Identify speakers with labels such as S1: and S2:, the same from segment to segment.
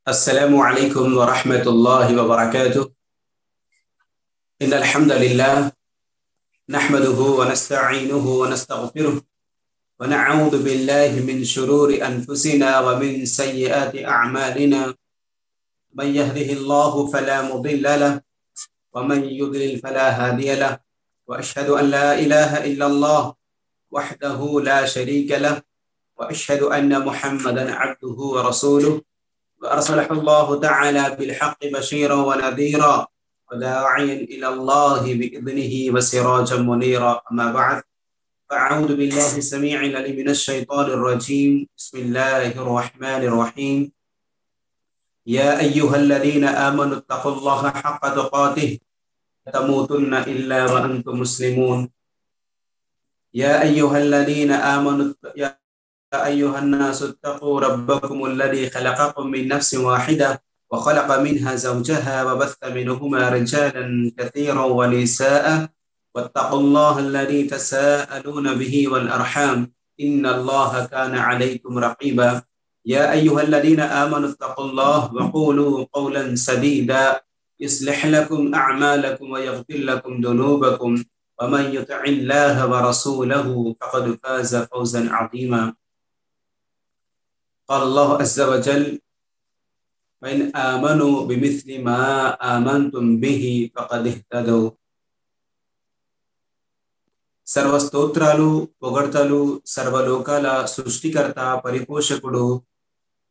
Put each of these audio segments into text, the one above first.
S1: अस्सलामु अलैकुम व रहमतुल्लाहि व बरकातुहू। इन्नल हम्दुलिल्लाह नहमदुहु व नस्तईनुहु व नस्तगफिरुह व नऊज़ु बिल्लाहि मिन शुरूरि अनफुसिना व मिन सय्यिआति अअमालिना। मन यहदिहिल्लाहु फला मुदिल्ल लह व मन युद्लिल फला हादिय लह व अशहदु अन ला इलाहा इल्लल्लाह वहदहु ला शरीक लह व अशहदु अन्न मुहम्मदन अब्दुहु व रसूलुहु وأرسله الله تعالى بالحق بشيرا ونذيرا وداعيا إلى الله بإذنه وسراجا منيرا. أما بعد، فأعوذ بالله السميع العليم من الشيطان الرجيم. بسم الله الرحمن الرحيم. يا أيها الذين آمنوا اتقوا الله حق تقاته تموتن إلا وأنتم مسلمون. يا أيها الذين آمنوا يا أيها الناس اتقوا ربكم الذي خلقكم من نفس واحدة وخلق منها زوجها وبث منهما رجالا كثيرا ونساء واتقوا الله الذي تساءلون به والأرحام إن الله كان عليكم رقيبا. يا أيها الذين آمنوا اتقوا الله وقولوا قولا سديدا يصلح لكم أعمالكم ويغفر لكم ذنوبكم ومن يطع الله ورسوله فقد فاز فوزا عظيما. قال الله عز وجل: وإن آمنوا بمثل ما آمنتم به فقد اهتدوا. సర్వస్తోత్రాలు పొగడ్తలు సర్వలోకాల సృష్టికర్త పరిపోషకుడు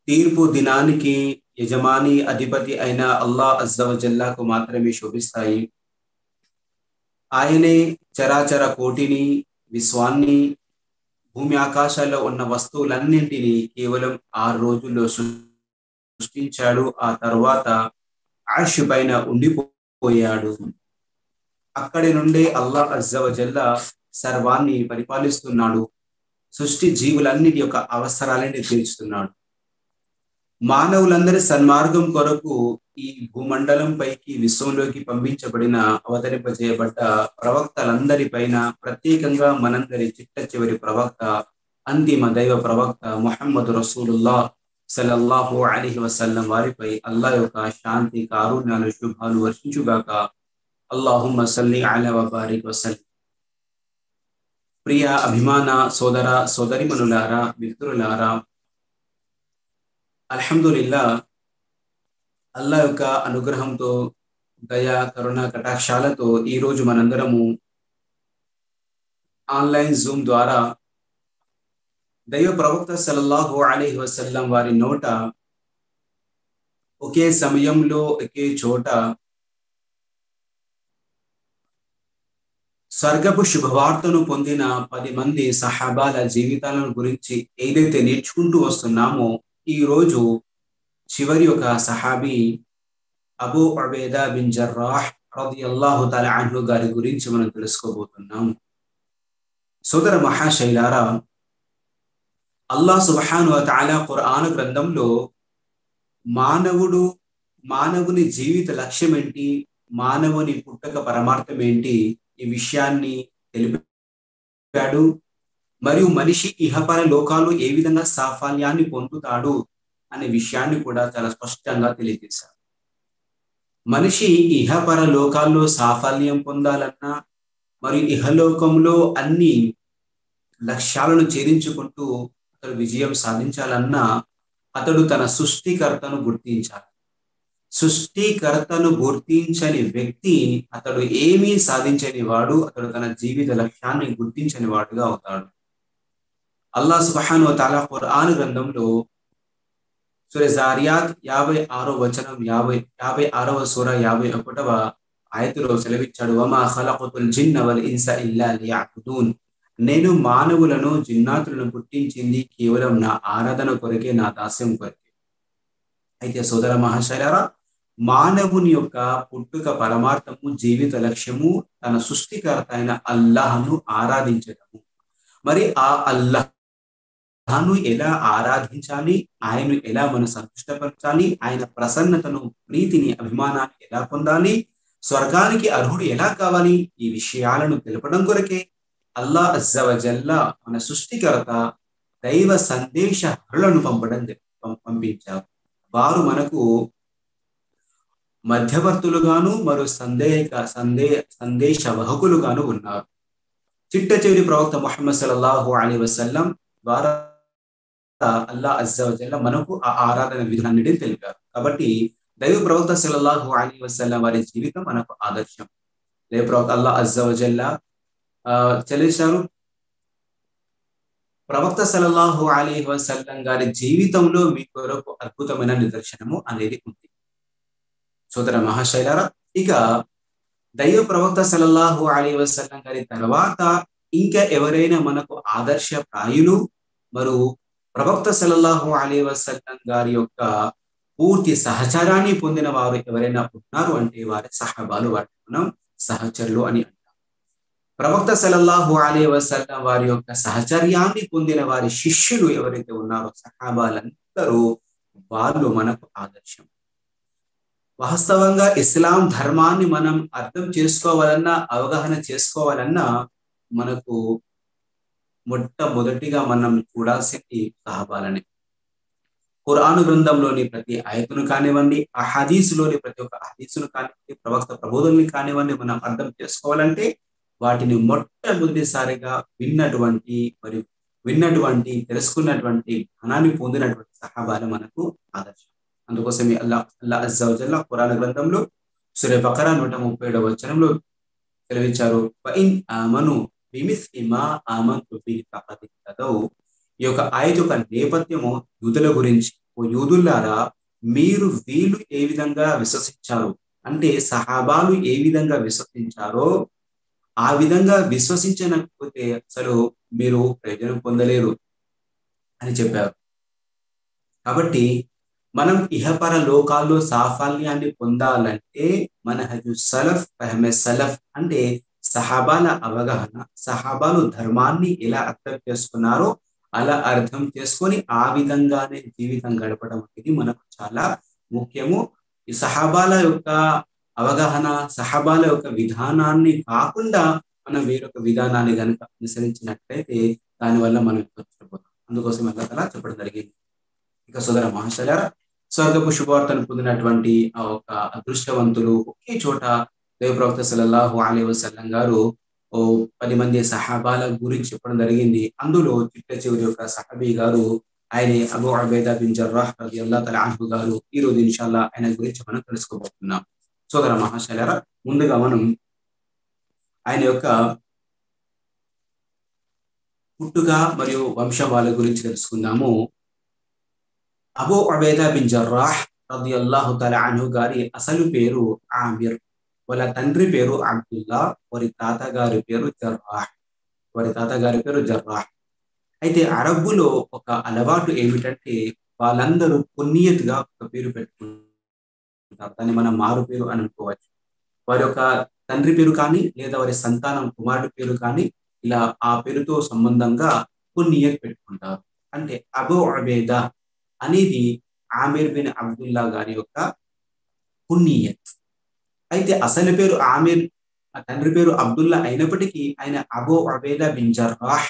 S1: తీర్పు దినానికి యజమాని అధిపతి అయిన అల్లాహ్ అజ్జ వజల్లాకు మాత్రమే శోభిస్తాయి. ఆయనే చరాచర కోటిని, విశ్వాన్ని, భూమి ఆకాశాల్లో ఉన్న వస్తువులన్నింటినీ కేవలం 6 రోజుల్లో సృష్టించాడు. ఆ తర్వాత అర్ష్ పైన ఉండిపోయాడు. అక్కడి నుండే అల్లాహ్ అజ్జ వజల్లా సర్వాన్ని పరిపాలిస్తున్నాడు. సృష్టి జీవులన్నిటి యొక్క అవసరాలని తీర్చుతున్నాడు. మానవులందరి సన్మార్గం కొరకు ఈ భూమండలం పైకి, విశ్వంలోకి పంపించబడిన, అవతరింపజేయబడ్డ ప్రవక్తలందరిపైన, ప్రత్యేకంగా మనందరి చిట్ట చివరి ప్రవక్త, అంతిమ దైవ ప్రవక్త ముహమ్మద్ రసూలుల్లాహ్ సల్లల్లాహు అలైహి వసల్లం వారిపై అల్లాహ్ యొక్క శాంతి, కారుణ్యాలు, శుభాలు వర్షించుగాక. అల్లాహుమ్మ సల్లి అలా వ బారిక్ వసల్లిం. ప్రియ అభిమాన సోదర సోదరిమణులారా, మిత్రులారా, అల్హమ్దులిల్లా అల్లాహ్ యొక్క అనుగ్రహంతో, దయా, కరుణ, కటాక్షాలతో ఈరోజు మనందరము ఆన్లైన్ జూమ్ ద్వారా దైవ ప్రవక్త సల్లల్లాహు అలైహి వసల్లం వారి నోట ఒకే సమయంలో ఒకే చోట స్వర్గపు శుభవార్తను పొందిన 10 మంది సహాబాల జీవితాలను గురించి ఏదైతే నేర్చుకుంటూ వస్తున్నామో, ఈ రోజు చివరి ఒక సహాబీ అబూ ఉబైదా బిన్ జర్రాహ్ రదియల్లాహు తఆలా అన్హు గారి గురించి మనం తెలుసుకోబోతున్నాం. సోదర మహాశైలారా, అల్లాహ్ సుబ్హానహు వ తఆలా ఖురాన్ గ్రంథంలో మానవుని జీవిత లక్ష్యం ఏంటి, మానవుని పుట్టక పరమార్థం ఏంటి, ఈ విషయాన్ని తెలిపాడు. మరియు మనిషి ఇహపర లోకాలు ఏ విధంగా సాఫల్యాన్ని పొందుతాడు అనే విషయాన్ని కూడా చాలా స్పష్టంగా తెలియజేశారు. మనిషి ఇహపర లోకాల్లో సాఫల్యం పొందాలన్నా, మరియు ఇహలోకంలో అన్ని లక్ష్యాలను ఛేదించుకుంటూ అతడు విజయం సాధించాలన్నా, అతడు తన సృష్టికర్తను గుర్తించాలి. సృష్టికర్తను గుర్తించని వ్యక్తి అతడు ఏమీ సాధించని వాడు, అతడు తన జీవిత లక్ష్యాన్ని గుర్తించని వాడుగా అవుతాడు. అల్లాహ్ సుబ్హానహు వ తఆలా ఖురాన్ గ్రంథంలో సూరా జారియాత్ 56వ వచనం, 56వ సూర 51వ ఆయతులో సెలవిచ్చాడు: వమా ఖలఖతుల్ జిన్న వల్ ఇన్స ఇల్లా లియఅబుదూన్. నేను మానవులను, జిన్నాతులను పుట్టించింది కేవలం నా ఆరాధన కొరకే, నా దాస్యం కొరకే. అయితే సోదర మహాశైలారా, మానవుని యొక్క పుట్టుక పరమార్థము, జీవిత లక్ష్యము తన సృష్టికర్త అయిన అల్లాహ్ను ఆరాధించడము. మరి ఆ అల్లాహ్ను ఎలా ఆరాధించాలి, ఆయన్ను ఎలా మనం సంతుష్టపరచాలి, ఆయన ప్రసన్నతను, ప్రీతిని, అభిమానాన్ని ఎలా పొందాలి, స్వర్గానికి అర్హుడు ఎలా కావాలి, ఈ విషయాలను తెలపడం కొరకే అల్లా అజ్జవజల్లా మన సృష్టికర్త దైవ సందేశహరులను పంపించారు. వారు మనకు మధ్యవర్తులుగాను మరియు సందేశవాహకులుగాను ఉన్నారు. చిట్ట చివరి ప్రవక్త ముహమ్మద్ సల్లల్లాహు అలైహి వసల్లం ద్వారా అల్లా అజ్జవజల్లా మనకు ఆ ఆరాధన విధానాన్ని తెలిపారు. కాబట్టి దైవ ప్రవక్త సల్లల్లాహు అలైహి వసల్లం వారి జీవితం మనకు ఆదర్శం. దైవ ప్రవక్త అల్లా అజ్జవజల్లా తెలిసారు. ప్రవక్త సల్లల్లాహు అలైహి వసల్లం గారి జీవితంలో మీ కొరకు అద్భుతమైన నిదర్శనము అనేది ఉంది. సోదర మహాశైలారా, ఇక దైవ ప్రవక్త సల్లల్లాహు అలైహి వసల్లం గారి తర్వాత ఇంకా ఎవరైనా మనకు ఆదర్శప్రాయులు మరియు ప్రవక్త సల్లల్లాహు అలైహి వసల్లం గారి యొక్క పూర్తి సహచరాన్ని పొందిన వారు ఎవరైనా ఉన్నారు అంటే వారి సహబాలు, వారిని మనం సహచరులు అని అంటాం. ప్రవక్త సల్లల్లాహు అలైహి వసల్లం వారి యొక్క సహచర్యాన్ని పొందిన వారి శిష్యులు ఎవరైతే ఉన్నారో సహాబాలందరూ వాళ్ళు మనకు ఆదర్శం. వాస్తవంగా ఇస్లాం ధర్మాన్ని మనం అర్థం చేసుకోవాలన్నా, అవగాహన చేసుకోవాలన్నా మనకు మొట్టమొదటిగా మనం చూడాల్సింది సహాబాలనే. ఖురాను గ్రంథంలోని ప్రతి ఆయతును కానివ్వండి, ఆ హదీసులోని ప్రతి ఒక్క హదీసును కానివ్వండి, ప్రవక్త ప్రబోధనని కానివ్వండి, మనం అర్థం చేసుకోవాలంటే వాటిని మొట్టమొదటిసారిగా తెలుసుకున్నటువంటి జ్ఞానాన్ని పొందినటువంటి సహాబాలు మనకు ఆదర్శం. అందుకోసమే అల్లా అజ్జా వజల్లా ఖురాన్ గ్రంథంలో సూరా బకరా 137వ వచనంలో తెలివించారు, వఇన్ ఆమను బిమిస్లి మా ఆమంతు బిహి ఫఖద్ ఇహ్తదౌ. ఈ యొక్క ఆయత యొక్క నేపథ్యము యూదుల గురించి. ఓ యూదులారా, మీరు వీళ్ళు ఏ విధంగా విశ్వసించారు అంటే సహాబాలు ఏ విధంగా విశ్వసించారో ఆ విధంగా విశ్వసించకపోతే అసలు మీరు ప్రయోజనం పొందలేరు అని చెప్పారు. కాబట్టి మనం ఇహపర లోకాల్లో సాఫల్యాన్ని పొందాలంటే మనహజు సలఫ్ ఫహమే సలఫ్ అంటే సహాబాల అవగాహన, సహాబాలు ధర్మాన్ని ఎలా అర్థం చేసుకున్నారో అలా అర్థం చేసుకొని ఆ విధంగానే జీవితం గడపడం అనేది మనకు చాలా ముఖ్యము. ఈ సహాబాల యొక్క అవగాహన, సహాబాల యొక్క విధానాన్ని కాకుండా మనం వేరొక విధానాన్ని కనుక అనుసరించినట్లయితే దానివల్ల మనం నష్టపోతాం. అందుకోసం అలా చెప్పడం జరిగింది. ఇక సోదర మహాశైలారా, స్వర్గపు శుభవార్తను పొందినటువంటి ఆ ఒక అదృష్టవంతులు ఒకే చోట దైవ ప్రవక్త సల్లల్లాహు అలైహి వసల్లం గారు 10 మంది సహాబాల గురించి చెప్పడం జరిగింది. అందులో చిట్ట చివరి యొక్క సహాబీ గారు ఆయన అబూ ఉబైదా బిన్ జర్రాహ్ రలియల్లాహు తఆలా అన్హు గారు. ఈ రోజు ఇన్షాల్లాహ్ ఆయన గురించి మనం తెలుసుకోబోతున్నాం. సోదర మహాశైలారా, ముందుగా మనం ఆయన యొక్క పుట్టుక మరియు వంశవాల గురించి తెలుసుకుందాము. అబూ ఉబైదా బిన్ జర్రాహ్ రలియల్లాహు తఆలా అన్హు గారి అసలు పేరు ఆమిర్. వాళ్ళ తండ్రి పేరు అబ్దుల్లా, వారి తాతగారి పేరు జర్రాహ్. అయితే అరబ్బులో ఒక అలవాటు ఏమిటంటే వాళ్ళందరూ కున్నియత్గా ఒక పేరు పెట్టుకుంటారు. దాన్ని మనం మారు పేరు అని అనుకోవచ్చు. వారి యొక్క తండ్రి పేరు కానీ లేదా వారి సంతానం కుమారుడి పేరు కానీ ఇలా ఆ పేరుతో సంబంధంగా కున్నియత్ పెట్టుకుంటారు. అంటే అబూ ఉబైదా అనేది ఆమిర్ బిన్ అబ్దుల్లా గారి యొక్క కున్నియత్. అయితే అసలు పేరు ఆమిర్, తండ్రి పేరు అబ్దుల్లా అయినప్పటికీ ఆయన అబూ ఉబైదా బిన్ జర్రాహ్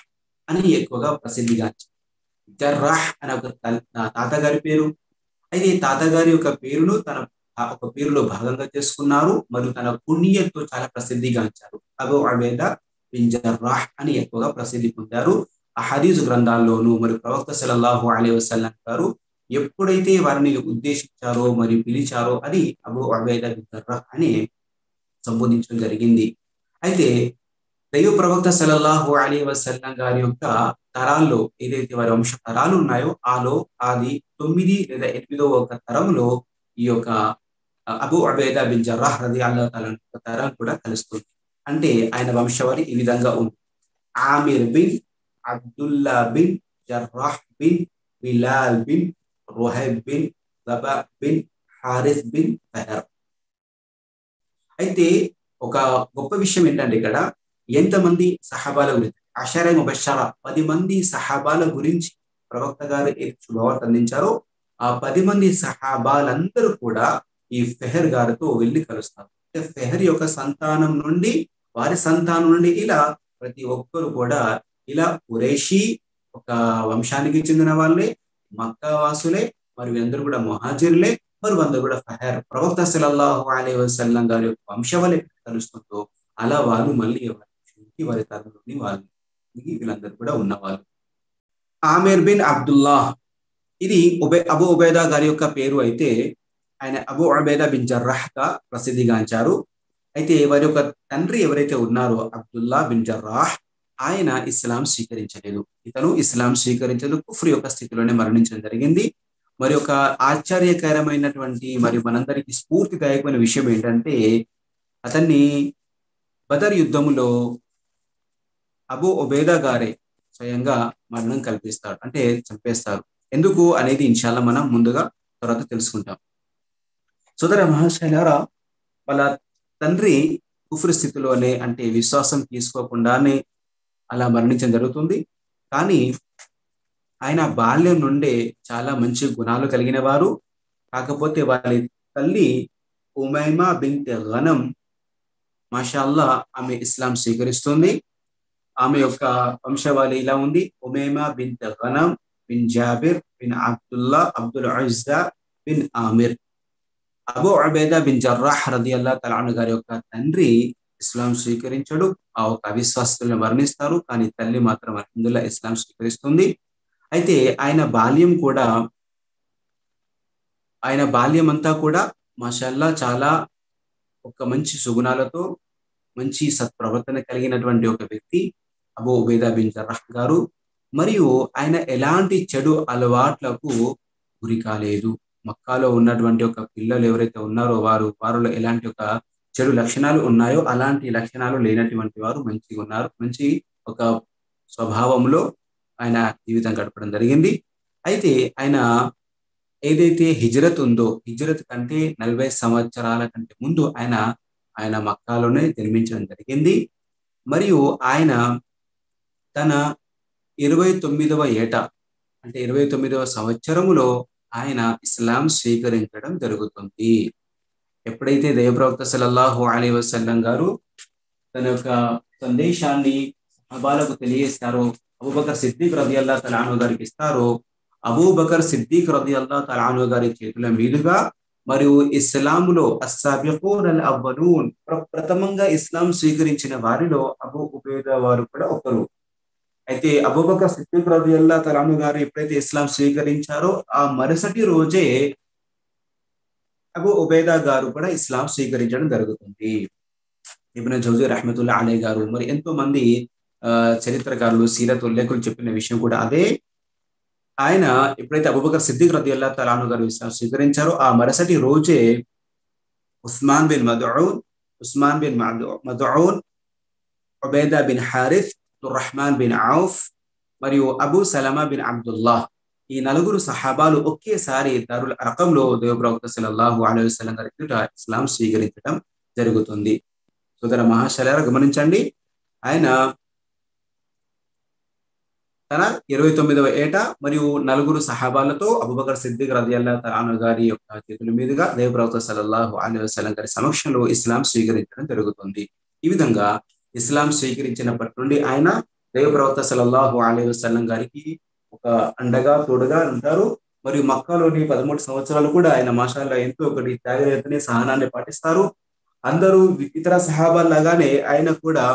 S1: అని ఎక్కువగా ప్రసిద్ధిగాంచారు. జర్రాహ్ అనే ఒక తాతగారి పేరు. అయితే ఈ తాతగారి యొక్క పేరును తన ఒక పేరులో భాగంగా చేసుకున్నారు మరియు తన కున్నియత్తో చాలా ప్రసిద్ధిగాంచారు. అబూ ఉబైదా బిన్ జర్రాహ్ అని ఎక్కువగా ప్రసిద్ధి పొందారు. ఆ హదీసు గ్రంథాల్లోనూ మరియు ప్రవక్త సల్లల్లాహు అలైహి వసల్లం గారు ఎప్పుడైతే వారిని ఉద్దేశించారో మరియు పిలిచారో అది అబూ ఉబైదా బిన్ జర్రాహ్ అని సంబోధించడం జరిగింది. అయితే దైవ ప్రవక్త సల్లల్లాహు అలైహి వసల్లం గారి యొక్క తరాల్లో ఏదైతే వారి వంశ తరాలు ఉన్నాయో అది 9 లేదా 8వ ఒక తరంలో ఈ యొక్క అబూ ఉబైదా బిన్ జర్రాహ్ రలియల్లాహు తఆలా తరం కూడా కలుస్తుంది. అంటే ఆయన వంశవారి ఈ విధంగా ఉంది: Amir bin Abdullah bin Jarrah bin Bilal bin Ruhaib bin Jaba bin Haris bin Fahar. అయితే ఒక గొప్ప విషయం ఏంటంటే ఇక్కడ ఎంతమంది సహాబాల గురించి అషరా ముబషరా 10 మంది సహాబాల గురించి ప్రవక్త గారు శుభవార్త అందించారో ఆ 10 మంది సహాబాలందరూ కూడా ఈ ఫెహర్ గారితో వెళ్ళి కలుస్తారు. ఫెహర్ యొక్క సంతానం నుండి వారి సంతానం నుండి ఇలా ప్రతి ఒక్కరు కూడా ఇలా ఖురైషీ ఒక వంశానికి చెందిన వాళ్ళే, మక్కా వాసులే, మరియు అందరూ కూడా ముహాజిర్లే, మరి అందరూ కూడా ప్రవక్త సల్లల్లాహు అలైహి వసల్లం గారి యొక్క వంశవళి కలుస్తుందో అలా వాళ్ళు మళ్ళీ వారి తరంలోని వాళ్ళు వీళ్ళందరూ కూడా ఉన్నవాళ్ళు. ఆమిర్ బిన్ అబ్దుల్లా, ఇది అబూ ఉబైదా గారి యొక్క పేరు అయితే ఆయన అబూ ఉబైదా బిన్ జర్రాహ్ గా ప్రసిద్ధిగాంచారు. అయితే వారి యొక్క తండ్రి ఎవరైతే ఉన్నారో అబ్దుల్లా బిన్ జర్రాహ్, ఆయన ఇస్లాం స్వీకరించలేదు. ఇతను ఇస్లాం స్వీకరించదు, కుఫ్ర్ యొక్క స్థితిలోనే మరణించడం జరిగింది. మరి ఒక ఆశ్చర్యకరమైనటువంటి మరియు మనందరికీ స్ఫూర్తిదాయకమైన విషయం ఏంటంటే, అతన్ని బదర్ యుద్ధములో అబూ ఉబైదా గారే స్వయంగా మరణం కల్పిస్తాడు, అంటే చంపేస్తారు. ఎందుకు అనేది ఇన్షాల్లా మనం ముందుగా తర్వాత తెలుసుకుంటాం. సోదర మహాశైలారా, వాళ్ళ తండ్రి కుఫ్ర్ స్థితిలోనే, అంటే విశ్వాసం తీసుకోకుండానే అలా మరణించడం జరుగుతుంది. కానీ ఆయన బాల్యం నుండే చాలా మంచి గుణాలు కలిగిన వారు. కాకపోతే వారి తల్లి ఉమైమా బిన్త్ గనం, మాషాల్లా, ఆమె ఇస్లాం స్వీకరిస్తుంది. ఆమె యొక్క వంశవాళి ఇలా ఉంది: Umaima bint Ganam bin Jabir bin Abdullah Abdul Uzza bin Amir. Abu Ubaidah bin Jarrah రదియల్లాహు తఆలా అన్హు గారి యొక్క తండ్రి ఇస్లాం స్వీకరించడు, ఆ ఒక అవిశ్వాసులను మరణిస్తారు. కానీ తల్లి మాత్రం అల్హమ్దులిల్లాహ్ ఇస్లాం స్వీకరిస్తుంది. అయితే ఆయన బాల్యం అంతా కూడా మాషాల్లా చాలా ఒక మంచి సుగుణాలతో, మంచి సత్ప్రవర్తన కలిగినటువంటి ఒక వ్యక్తి అబూ ఉబైదా బిన్ జర్రాహ్ గారు. మరియు ఆయన ఎలాంటి చెడు అలవాట్లకు గురి కాలేదు. మక్కాలో ఉన్నటువంటి ఒక పిల్లలు ఎవరైతే ఉన్నారో వారిలో ఎలాంటి ఒక చెడు లక్షణాలు ఉన్నాయో అలాంటి లక్షణాలు లేనటువంటి వారు మంచిగా ఉన్నారు. మంచి ఒక స్వభావంలో ఆయన జీవితం గడపడం జరిగింది. అయితే ఆయన ఏదైతే హిజ్రత్ ఉందో, హిజ్రత్ కంటే 40 సంవత్సరాల కంటే ముందు ఆయన మక్కాలోనే జన్మించడం జరిగింది. మరియు ఆయన తన 29వ ఏట, అంటే 29వ సంవత్సరములో ఆయన ఇస్లాం స్వీకరించడం జరుగుతుంది. ఎప్పుడైతే దైవప్రవక్త సల్లల్లాహు అలైహి వసల్లం గారు తన యొక్క సందేశాన్ని సహాబాలకు తెలియజేస్తారో, అబూబకర్ సిద్దిక్ రదియల్లాహు తఆలా అన్హు గారికి ఇస్తారో, అబూబకర్ సిద్దిక్ రదియల్లాహు తఆలా అన్హు గారి చేతుల మీదుగా మరియు ఇస్లాములో అస్సాబిఖూన్ అల్ అవ్వలూన్, ప్రథమంగా ఇస్లాం స్వీకరించిన వారిలో అబూ ఉబైదా వారు కూడా ఒకరు. అయితే అబూబకర్ సిద్దిక్ రదియల్లాహు తఆలా అన్హు గారు ఎప్పుడైతే ఇస్లాం స్వీకరించారో ఆ మరుసటి రోజే అబూ ఉబైదా గారు కూడా ఇస్లాం స్వీకరించడం జరుగుతుంది. ఇబ్న్ జౌజీ రహ్మతుల్లాహి అలైహి గారు, మరి ఎంతో మంది చరిత్రకారులు, సీరత్ ఉల్లేఖులు చెప్పిన విషయం కూడా అదే. ఆయన ఎప్పుడైతే అబూబకర్ సిద్దిక్ రదియల్లాహు తఆలా అన్హు గారు ఇస్లాం స్వీకరించారో ఆ మరుసటి రోజే Usman bin Mazun, Ubaidah bin Haris, Abdurrahman bin Auf మరియు అబూ సలమా బిన్ అబ్దుల్లా, ఈ 4 సహాబాలు ఒకేసారి దారుల్ అర్కంలో దైవప్రవక్త సల్లల్లాహు అలైహి వసల్లం గారి ఇస్లాం స్వీకరించడం జరుగుతుంది. సోదర మహాశైలారా, గమనించండి, ఆయన తన 29వ ఏట మరియు 4 సహాబాలతో అబూబకర్ సిద్దిక్ రదియల్లాహు తఆలా అన్హు గారి యొక్క చేతుల మీదుగా దైవప్రవక్త సల్లల్లాహు అలైహి వసల్లం గారి సమక్షంలో ఇస్లాం స్వీకరించడం జరుగుతుంది. ఈ విధంగా ఇస్లాం స్వీకరించినప్పటి నుండి ఆయన దైవప్రవక్త సల్లల్లాహు అలైహి వసల్లం గారికి ఒక అండగా తోడుగా ఉంటారు. మరియు మక్కాలోని 13 సంవత్సరాలు కూడా ఆయన మాషాల్లా ఎంతో ఒకటి త్యాగని, సహనాన్ని పాటిస్తారు. అందరూ ఇతర సహాబాల లాగానే ఆయన కూడా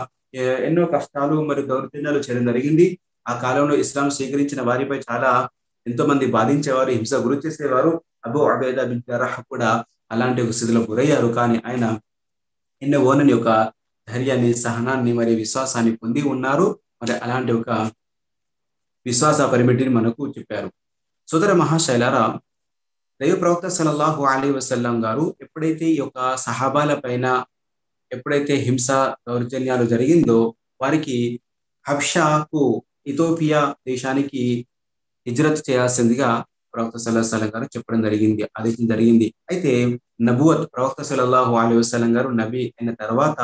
S1: ఎన్నో కష్టాలు మరియు దౌర్జన్యాలు చేయడం జరిగింది. ఆ కాలంలో ఇస్లాం స్వీకరించిన వారిపై చాలా ఎంతో మంది బాధించేవారు, హింస గురి చేసేవారు. అబూ ఉబైదా బిన్ జర్రాహ్ కూడా అలాంటి ఒక స్థితిలో గురయ్యారు. కానీ ఆయన ఎన్నో ఓనని ఒక ధైర్యాన్ని, సహనాన్ని మరియు విశ్వాసాన్ని పొంది ఉన్నారు. మరి అలాంటి ఒక విశ్వాస పరిమితిని మనకు చెప్పారు. సోదర మహాశైలారా, దైవ ప్రవక్త సల్లల్లాహు అలైహి వసల్లం గారు ఎప్పుడైతే ఈ యొక్క సహాబాల పైన ఎప్పుడైతే హింస దౌర్జన్యాలు జరిగిందో వారికి హబ్షాకు, ఇథియోపియా దేశానికి హిజ్రత్ చేయాల్సిందిగా ప్రవక్త సల్లల్లాహు అలైహి వసల్లం గారు చెప్పడం జరిగింది, ఆదేశం జరిగింది. అయితే నబువత్, ప్రవక్త సల్లల్లాహు అలైహి వసల్లం గారు నబీ అయిన తర్వాత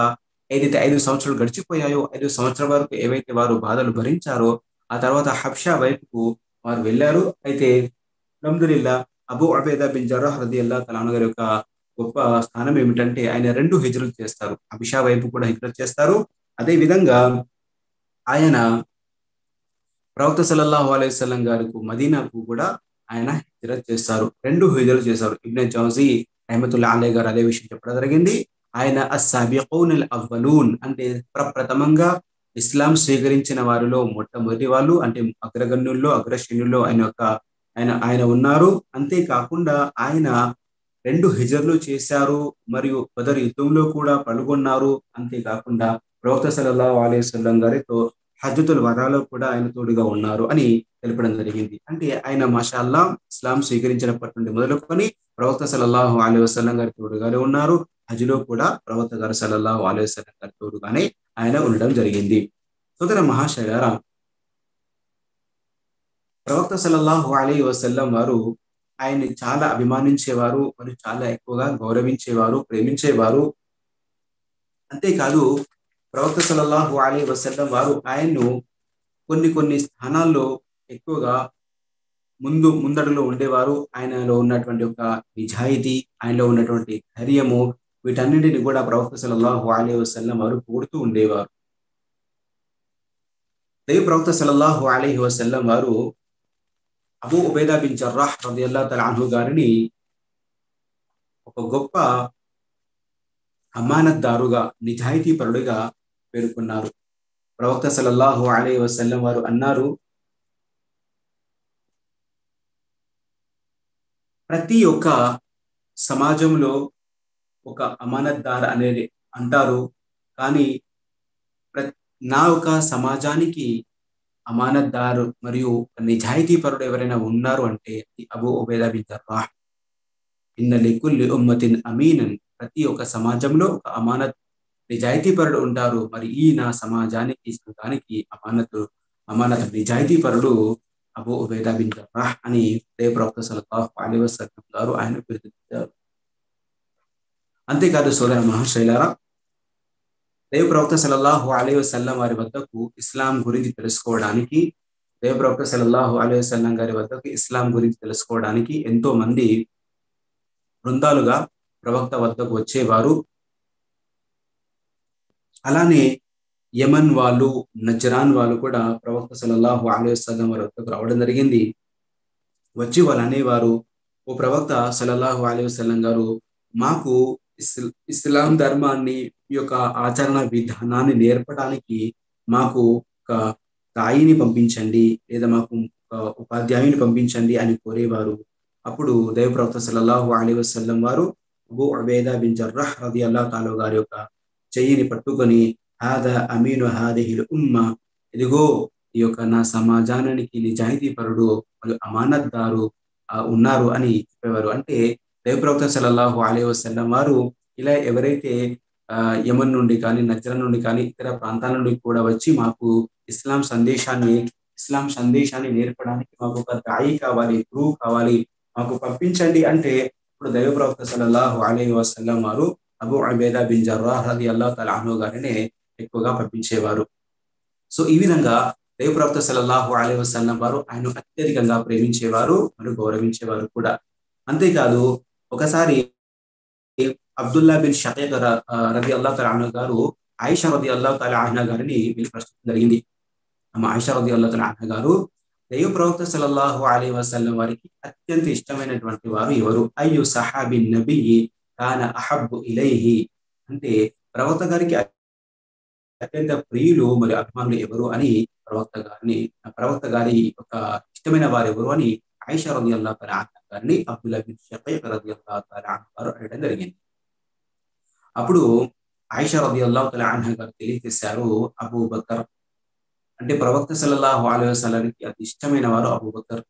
S1: ఏదైతే 5 సంవత్సరాలు గడిచిపోయాయో, 5 సంవత్సరాల వరకు ఏవైతే వారు బాధలు భరించారో ఆ తర్వాత హబ్షా వైపుకు వారు వెళ్ళారు. అయితే అల్హమ్దులిల్లా అబూ ఉబైదా బిన్ జర్రాహ్ రదియల్లాహు తఆలా అన్హు గారి యొక్క గొప్ప స్థానం ఏమిటంటే ఆయన 2 హిజ్రత్ చేస్తారు. హబ్షా వైపు కూడా హిజ్రత్ చేస్తారు. అదే విధంగా ఆయన ప్రవక్త సల్లల్లాహు అలైహి వసల్లం గారికి మదీనాకు కూడా ఆయన హిజ్రత్ చేస్తారు. 2 హిజ్రత్ చేశారు. ఇబ్న్ జౌజీ రహమతుల్లాహి అలైహి గారు అదే విషయం చెప్పడం జరిగింది. ఆయన అస్సాబిఖూనల్ అవ్వలూన్ అంటే ప్రప్రథమంగా ఇస్లాం స్వీకరించిన వారిలో మొట్టమొదటి వాళ్ళు అంటే అగ్రగణ్యుల్లో అగ్రశ్రేణుల్లో ఆయన ఉన్నారు. అంతేకాకుండా ఆయన 2 హిజ్రలు చేశారు మరియు బదర్ యుద్ధంలో కూడా పాల్గొన్నారు. అంతేకాకుండా ప్రవక్త సల్లల్లాహు అలైహి వసల్లం గారితో హజ్జతుల్ వదాలో కూడా ఆయన తోడుగా ఉన్నారు అని తెలపడం జరిగింది. అంటే ఆయన మాషాల్లా ఇస్లాం స్వీకరించినప్పటి నుండి మొదలుకొని ప్రవక్త సల్లల్లాహు అలైహి వసల్లం గారి తోడుగానే ఉన్నారు. హజ్లో కూడా ప్రవక్త గారు సల్లల్లాహు అలైహి వసల్లం గారి తోడుగానే ఆయన ఉండడం జరిగింది. సోదర మహాశయులారా, ప్రవక్త సల్లల్లాహు అలైహి వసల్లం వారు ఆయన్ని చాలా అభిమానించేవారు మరియు చాలా ఎక్కువగా గౌరవించేవారు, ప్రేమించేవారు. అంతేకాదు ప్రవక్త సల్లల్లాహు అలైహి వసల్లం వారు ఆయన్ను కొన్ని స్థానాల్లో ఎక్కువగా ముందడులో ఉండేవారు. ఆయనలో ఉన్నటువంటి ఒక నిజాయితీ, ఆయనలో ఉన్నటువంటి ధైర్యము, వీటన్నింటిని కూడా ప్రవక్త సల్లల్లాహు అలైహి వసల్లం వారు పొగుడుతూ ఉండేవారు. ప్రవక్త సల్లల్లాహు అలైహి వసల్లం వారు అబూ ఉబైదా బిన్ జర్రాహ్ రలియల్లాహు తఆలా అన్హు గారిని ఒక గొప్ప అమానత్దారుగా, నిజాయితీ పరుడుగా పేర్కొన్నారు. ప్రవక్త సల్లల్లాహు అలైహి వసల్లం వారు అన్నారు, ప్రతి ఒక్క సమాజంలో ఒక అమానత్దార్ అనేది అంటారు, కానీ నా ఒక సమాజానికి అమానత్దారు మరియు నిజాయితీ పరుడు ఎవరైనా ఉన్నారు అంటే అబూ ఉబైదా బిన్ జర్రాహ్. ఇన్న లికుల్లి ఉమ్మతిన్ అమీనన్, ప్రతి ఒక్క సమాజంలో ఒక నిజాయితీ పరుడు ఉంటారు. మరి ఈ నా సమాజానికి సంఘానికి అమానత్ నిజాయితీ పరుడు అబూ ఉబైదా బిన్ జర్రాహ్ అని ప్రవక్త సల్లల్లాహు అలైహి వసల్లం గారు ఆయన పిలుపునిచ్చారు. అంతేకాదు సోదర మహాశైలారా, ప్రవక్త సల్లల్లాహు అలైహి వసల్లం వారి వద్దకు ఇస్లాం గురించి తెలుసుకోవడానికి, ప్రవక్త సల్లల్లాహు అలైహి వసల్లం గారి వద్దకు ఇస్లాం గురించి తెలుసుకోవడానికి ఎంతో మంది బృందాలుగా ప్రవక్త వద్దకు వచ్చేవారు. అలానే యమన్ వాళ్ళు, నజరాన్ వాళ్ళు కూడా ప్రవక్త సల్లల్లాహు అలైహి వసల్లం వారి వద్దకు రావడం జరిగింది. వచ్చి వాళ్ళు అనేవారు, ఓ ప్రవక్త సల్లల్లాహు అలైహి వసల్లం గారు, మాకు ఇస్లాం ధర్మాన్ని, ఈ యొక్క ఆచరణ విధానాన్ని నేర్పడానికి మాకు ఒక తాయిని పంపించండి, లేదా మాకు ఒక ఉపాధ్యాయుని పంపించండి అని కోరేవారు. అప్పుడు ప్రవక్త సల్లల్లాహు అలైహి వసల్లం వారు అబూ ఉబైదా బిన్ జర్రాహ్ రలియల్లాహు తఆలా గారి యొక్క చెయ్యిని పట్టుకొని, హాదా అమీను హాదిహిల్ ఉమ్మ, ఇదిగో ఈ యొక్క నా సమాజానికి నిజాయితీ పరుడు మరియు అమానత్దారు ఉన్నారు అని చెప్పేవారు. అంటే ప్రవక్త సల్లల్లాహు అలైహి వసల్లం వారు ఇలా ఎవరైతే యమన్ నుండి కానీ, నజరాన్ నుండి కానీ, ఇతర ప్రాంతాల నుండి కూడా వచ్చి మాకు ఇస్లాం సందేశాన్ని నేర్పడానికి మాకు ఒక దాయి కావాలి, గురువు కావాలి, మాకు పంపించండి అంటే ఇప్పుడు ప్రవక్త సల్లల్లాహు అలైహి వసల్లం వారు అబూ ఉబైదా బిన్ జర్రాహ్ రలియల్లాహు తఆలా అన్హు గారిని ఎక్కువగా పంపించేవారు. సో ఈ విధంగా ప్రవక్త సల్లల్లాహు అలైహి వసల్లం వారు ఆయన అత్యధికంగా ప్రేమించేవారు మరియు గౌరవించేవారు కూడా. అంతేకాదు ఒకసారి అబ్దుల్లా బిన్ షకీక్ రలియల్లాహు తఆలా అన్హు గారు ఆయిషా రలియల్లాహు తఆలా అన్హా గారిని ప్రశ్నించడం జరిగింది. ఆయిషా రలియల్లాహు తఆలా అన్హా గారు, ప్రవక్త సల్లల్లాహు అలైహి వసల్లం వారికి అత్యంత ఇష్టమైనటువంటి వారు ఎవరు? అయ్యు సహాబిన్ నబియ్యి కాన అహబ్బు ఇలైహి, అంటే ప్రవక్త గారికి అత్యంత ప్రియులు మరియు అభిమానులు ఎవరు అని ప్రవక్త గారి ఒక ఇష్టమైన వారు ఎవరు అని ఆయిషా రలియల్లాహు తఆలా అన్హా గారిని అబ్దుల్లా బిన్ షకీక్ రలియల్లాహు తఆలా అన్హు గారు అడగడం జరిగింది. అప్పుడు ఆయిషా రలియల్లాహు తఆలా అన్హా గారు తెలియజేశారు, అబూబకర్, అంటే ప్రవక్త సల్లల్లాహు అలైహి వసల్లాంకి అతి ఇష్టమైన వారు అబూబకర్.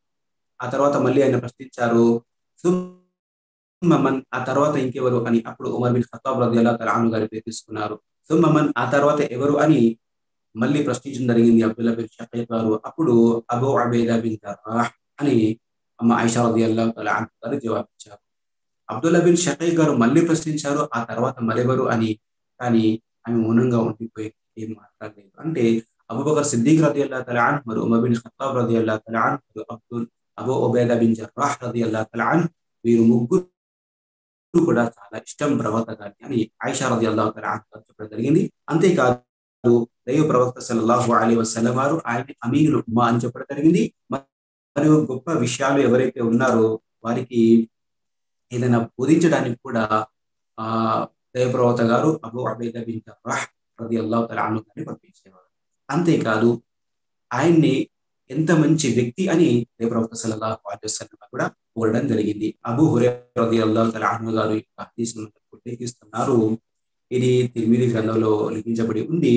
S1: ఆ తర్వాత మళ్ళీ ఆయన ప్రశ్నించారు, సుమ్మమన్, ఆ తర్వాత ఇంకెవరు అని. అప్పుడు ఉమర్ బిన్ ఖత్తాబ్ రలియల్లాహు తఆలా అన్హు గారి పేరు తీసుకున్నారు. సుమ్మమన్, ఆ తర్వాత ఎవరు అని మళ్ళీ ప్రశ్నించడం జరిగింది అబ్దుల్లా బిన్ షకీక్ గారు. అప్పుడు అబూ ఉబైదా బిన్ జర్రాహ్ అని ఆయిషా రలియల్లాహు తఆలా అన్హా గారు జవాబిచ్చారు. అబ్దుల్లా బిన్ షకీక్ గారు మళ్ళీ ప్రశ్నించారు, ఆ తర్వాత మరెవరు అని. కానీ ఆమె మౌనంగా ఉండిపోయి ఏం మాట్లాడలేదు. అంటే అబూబకర్ సిద్దిక్ రలియల్లాహు తఆలా అన్హు మరియు ఉమర్ బిన్ ఖత్తాబ్ రలియల్లాహు తఆలా అన్హు, అబూ ఉబైదా బిన్ జర్రాహ్ రలియల్లాహు తఆలా అన్హు, వీరు ముగ్గురు కూడా చాలా ఇష్టం ప్రవక్త గారికి అని ఆయిషా రలియల్లాహు తఆలా అన్హా చెప్పడం జరిగింది. అంతేకాదు దైవ ప్రవక్త సల్లల్లాహు అలైహి వసల్లం వారు ఆయన అమీనుల్ ఉమ్మా అని చెప్పడం జరిగింది. మరియు గొప్ప విషయాలు ఎవరైతే ఉన్నారో వారికి ఏదైనా బోధించడానికి కూడా ఆ దైవ ప్రవక్త గారు అబూ ఉబైదా బిన్ జర్రాహ్ రలియల్లాహు తఆలా అన్హు గారిని పంపించేవారు. అంతేకాదు ఆయన్ని ఎంత మంచి వ్యక్తి అని దైవ ప్రవక్త సల్లల్లాహు అలైహి వసల్లం కూడా పొగడడం జరిగింది. అబూ హురైరా రలియల్లాహు తఆలా అన్హు గారు ఈ హదీస్‌ను ఉల్లేఖిస్తున్నారు. ఇది తిర్మిజీ గ్రంథంలో లిఖించబడి ఉంది.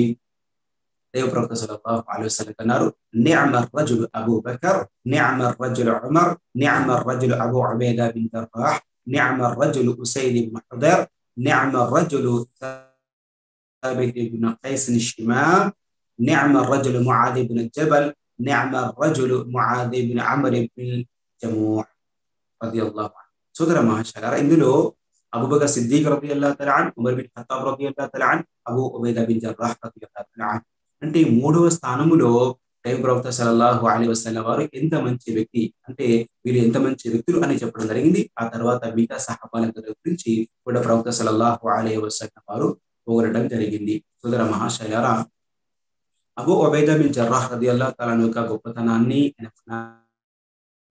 S1: దైవ ప్రవక్త సల్లల్లాహు అలైహి వసల్లం అన్నారు, నిఅమర్ రజుల్ అబూ బకర్, నిఅమర్ రజుల్ ఉమర్, నిఅమర్ రజుల్ అబూ ఉబైదా బిన్ జర్రాహ్, నిఅమర్ రజుల్ ఉసైద్ బిన్ హుదైర్, నిఅమర్ రజుల్ ثابت بن قيس الشمام، نعم الرجل معاذ بن الجبل، نعم الرجل معاذ بن عمرو بن الجموح رضي الله عنه. సోదర మహాశయులారా, ఇందులో అబూబకర్ సిద్దిక్ రలియల్లాహు తఆలా అన్హు, ఉమర్ బిన్ ఖత్తాబ్ రలియల్లాహు తఆలా అన్హు, అబూ ఉబైదా బిన్ జర్రాహ్ రలియల్లాహు తఆలా అన్హు. అంటే మూడవ స్థానములో దైవ ప్రవక్త సల్లల్లాహు అలైహి వసల్లం వారు ఎంత మంచి వ్యక్తి అంటే వీళ్ళు ఎంత మంచి వ్యక్తులు అని చెప్పడం జరిగింది. ఆ తర్వాత మిగతా సహాబాల గురించి కూడా ప్రవక్త సల్లల్లాహు అలైహి వసల్లం వారు పొగడడం జరిగింది. సోదర మహాశయులారా, అబూ ఉబైదా బిన్ జర్రాహ్ రలియల్లాహు తఆలా అన్హు యొక్క గొప్పతనాన్ని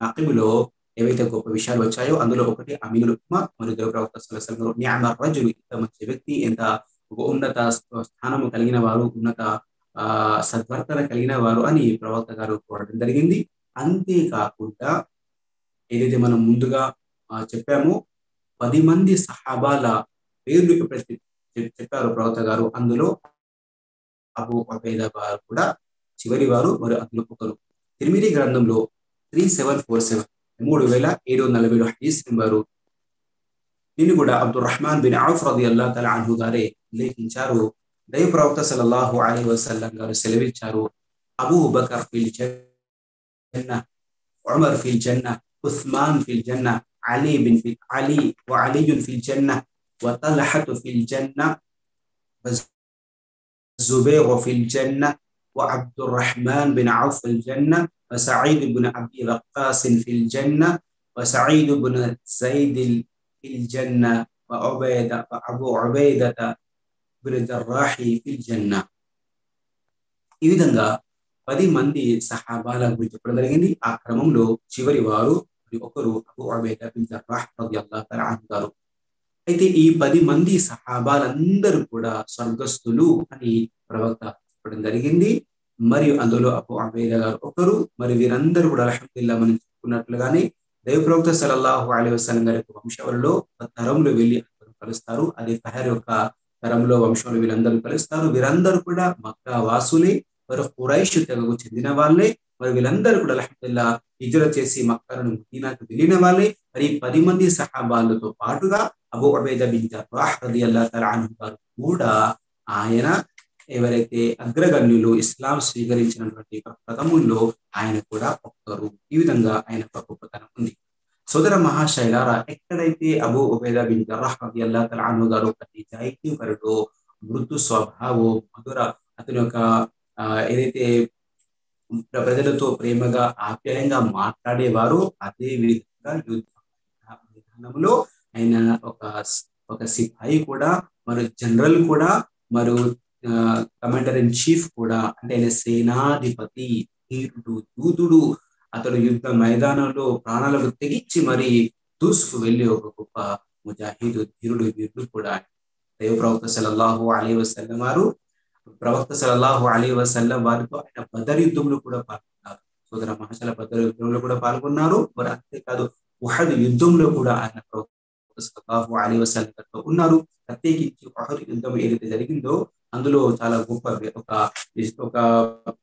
S1: నాకిబులో ఏవైతే గొప్ప విషయాలు వచ్చాయో అందులో ఒకటి అమీనుల్ ఉమ్మా మరియు దైవ ప్రవక్త సల్లల్లాహు అలైహి వసల్లం నిఅమర్ రజుల్, ఎంత మంచి వ్యక్తి, ఎంత ఉన్నత స్థానము కలిగిన వారు, ఉన్నత సద్వర్తన కలిగిన వారు అని ప్రవక్త గారు కోరడం జరిగింది. అంతేకాకుండా ఏదైతే మనం ముందుగా చెప్పామో 10 మంది సహాబాల పేర్లు ఎప్పుడైతే చెప్పారు ప్రవక్త గారు, అందులో అబూ ఉబైదా వారు కూడా చివరి వారు, మరియు అందులో ఒకరు. తిర్మిజీ గ్రంథంలో 3747 3747 హదీస్ నెంబరు దీన్ని కూడా అబ్దుర్ రహ్మాన్ బిన్ ఔఫ్ రలియల్లాహు తఆలా అన్హు గారే ఉల్లేఖించారు. దైవ ప్రవక్త సల్లల్లాహు అలైహి వసల్లం గారు సెలవిచ్చారు, అబూ బకర్ ఫిల్ జన్నah, ఉమర్ ఫిల్ జన్నah, ఉస్మాన్ ఫిల్ జన్నah, అలీ వ అలీయున్ ఫిల్ జన్నah, వ తల్హతు ఫిల్ జన్నah, జుబైర్ ఫిల్ జన్నah, వ అబ్దుర్ రహ్మాన్ బిన్ ఔఫ్ ఫిల్ జన్నah, వ సయీద్ బిన్ అబీ వక్కాస్ ఫిల్ జన్నah, వ సయీద్ బిన్ జైద్ ఫిల్ జన్నah, వ అబూ ఉబైదా బిన్ జర్రాహ్ ఫిల్ జన్నah. ఈ విధంగా 10 మంది సహాబాల గురించి చెప్పడం జరిగింది. ఆ క్రమంలో చివరి వారు ఒకరు అబూ ఉబైదా బిన్ జర్రాహ్ రలియల్లాహు తఆలా అన్హు గారు. అయితే ఈ 10 మంది సహాబాలందరూ కూడా స్వర్గస్థులు అని ప్రవక్త చెప్పడం జరిగింది. మరియు అందులో అబూ ఉబైదా గారు ఒకరు. మరి వీరందరూ కూడా అల్హమ్దులిల్లాహ్ మనం చెప్పుకున్నట్లుగానే దైవ ప్రవక్త సల్లల్లాహు అలైహి వసల్లం గారి యొక్క వంశావళిలో తరంలో వెళ్ళి కలుస్తారు. అది ఫహర్ యొక్క తరంలో వంశంలో వీళ్ళందరూ కలుస్తారు. వీరందరూ కూడా మక్కా వాసులే, వారు ఖురైష్ తెగకు చెందిన వాళ్ళే. మరి వీళ్ళందరూ కూడా అల్హమ్దులిల్లాహ్ హిజ్రత్ చేసి మక్కా నుండి మదీనాకు వెళ్ళిన వాళ్ళే. మరి 10 మంది సహాబాలతో పాటుగా అబూ ఉబైదా బిన్ జర్రాహ్ రలియల్లాహు తఆలా అన్హు గారు కూడా ఆయన ఎవరైతే అగ్రగణ్యులు ఇస్లాం స్వీకరించినటువంటి ప్రథముల్లో ఆయన కూడా ఒక్కరు. ఈ విధంగా ఆయన గొప్పతనం ఉంది. సోదర మహాశైలారా, ఎక్కడైతే అబూ ఉబైదా బిన్ జర్రాహ్ రలియల్లాహు తఆలా అన్హు గారు ఒక నిజాయితీపరుడు, మృదు స్వభావం, మధుర అతని యొక్క ఏదైతే ప్రజలతో ప్రేమగా ఆప్యాయంగా మాట్లాడేవారు, అదే విధంగా యుద్ధ విధానంలో ఆయన ఒక సిపాయి కూడా, మరి జనరల్ కూడా, మరియు కమాండర్ ఇన్ చీఫ్ కూడా. అంటే ఆయన సేనాధిపతి, ధీరుడు, యూదుడు. అతడు యుద్ధ మైదానంలో ప్రాణాలకు తెగించి మరి దూసుకు వెళ్ళి ఒక గొప్ప ముజాహిదు, ధీరుడు, వీరుడు కూడా. దైవ ప్రవక్త సల్లల్లాహు అలైహి వసల్లం వారు ప్రవక్త సల్లల్లాహు అలైహి వసల్లం వారితో ఆయన బదర్ యుద్ధంలో కూడా పాల్గొన్నారు. సోదర మహాశల బదర్ యుద్ధంలో కూడా పాల్గొన్నారు. మరి అంతేకాదు ఉహద్ యుద్ధంలో కూడా ఆయన ప్రవక్త సల్లల్లాహు అలైహి వసల్లం ఉన్నారు. ప్రత్యేకించి ఉహద్ యుద్ధం ఏదైతే జరిగిందో అందులో చాలా గొప్ప ఒక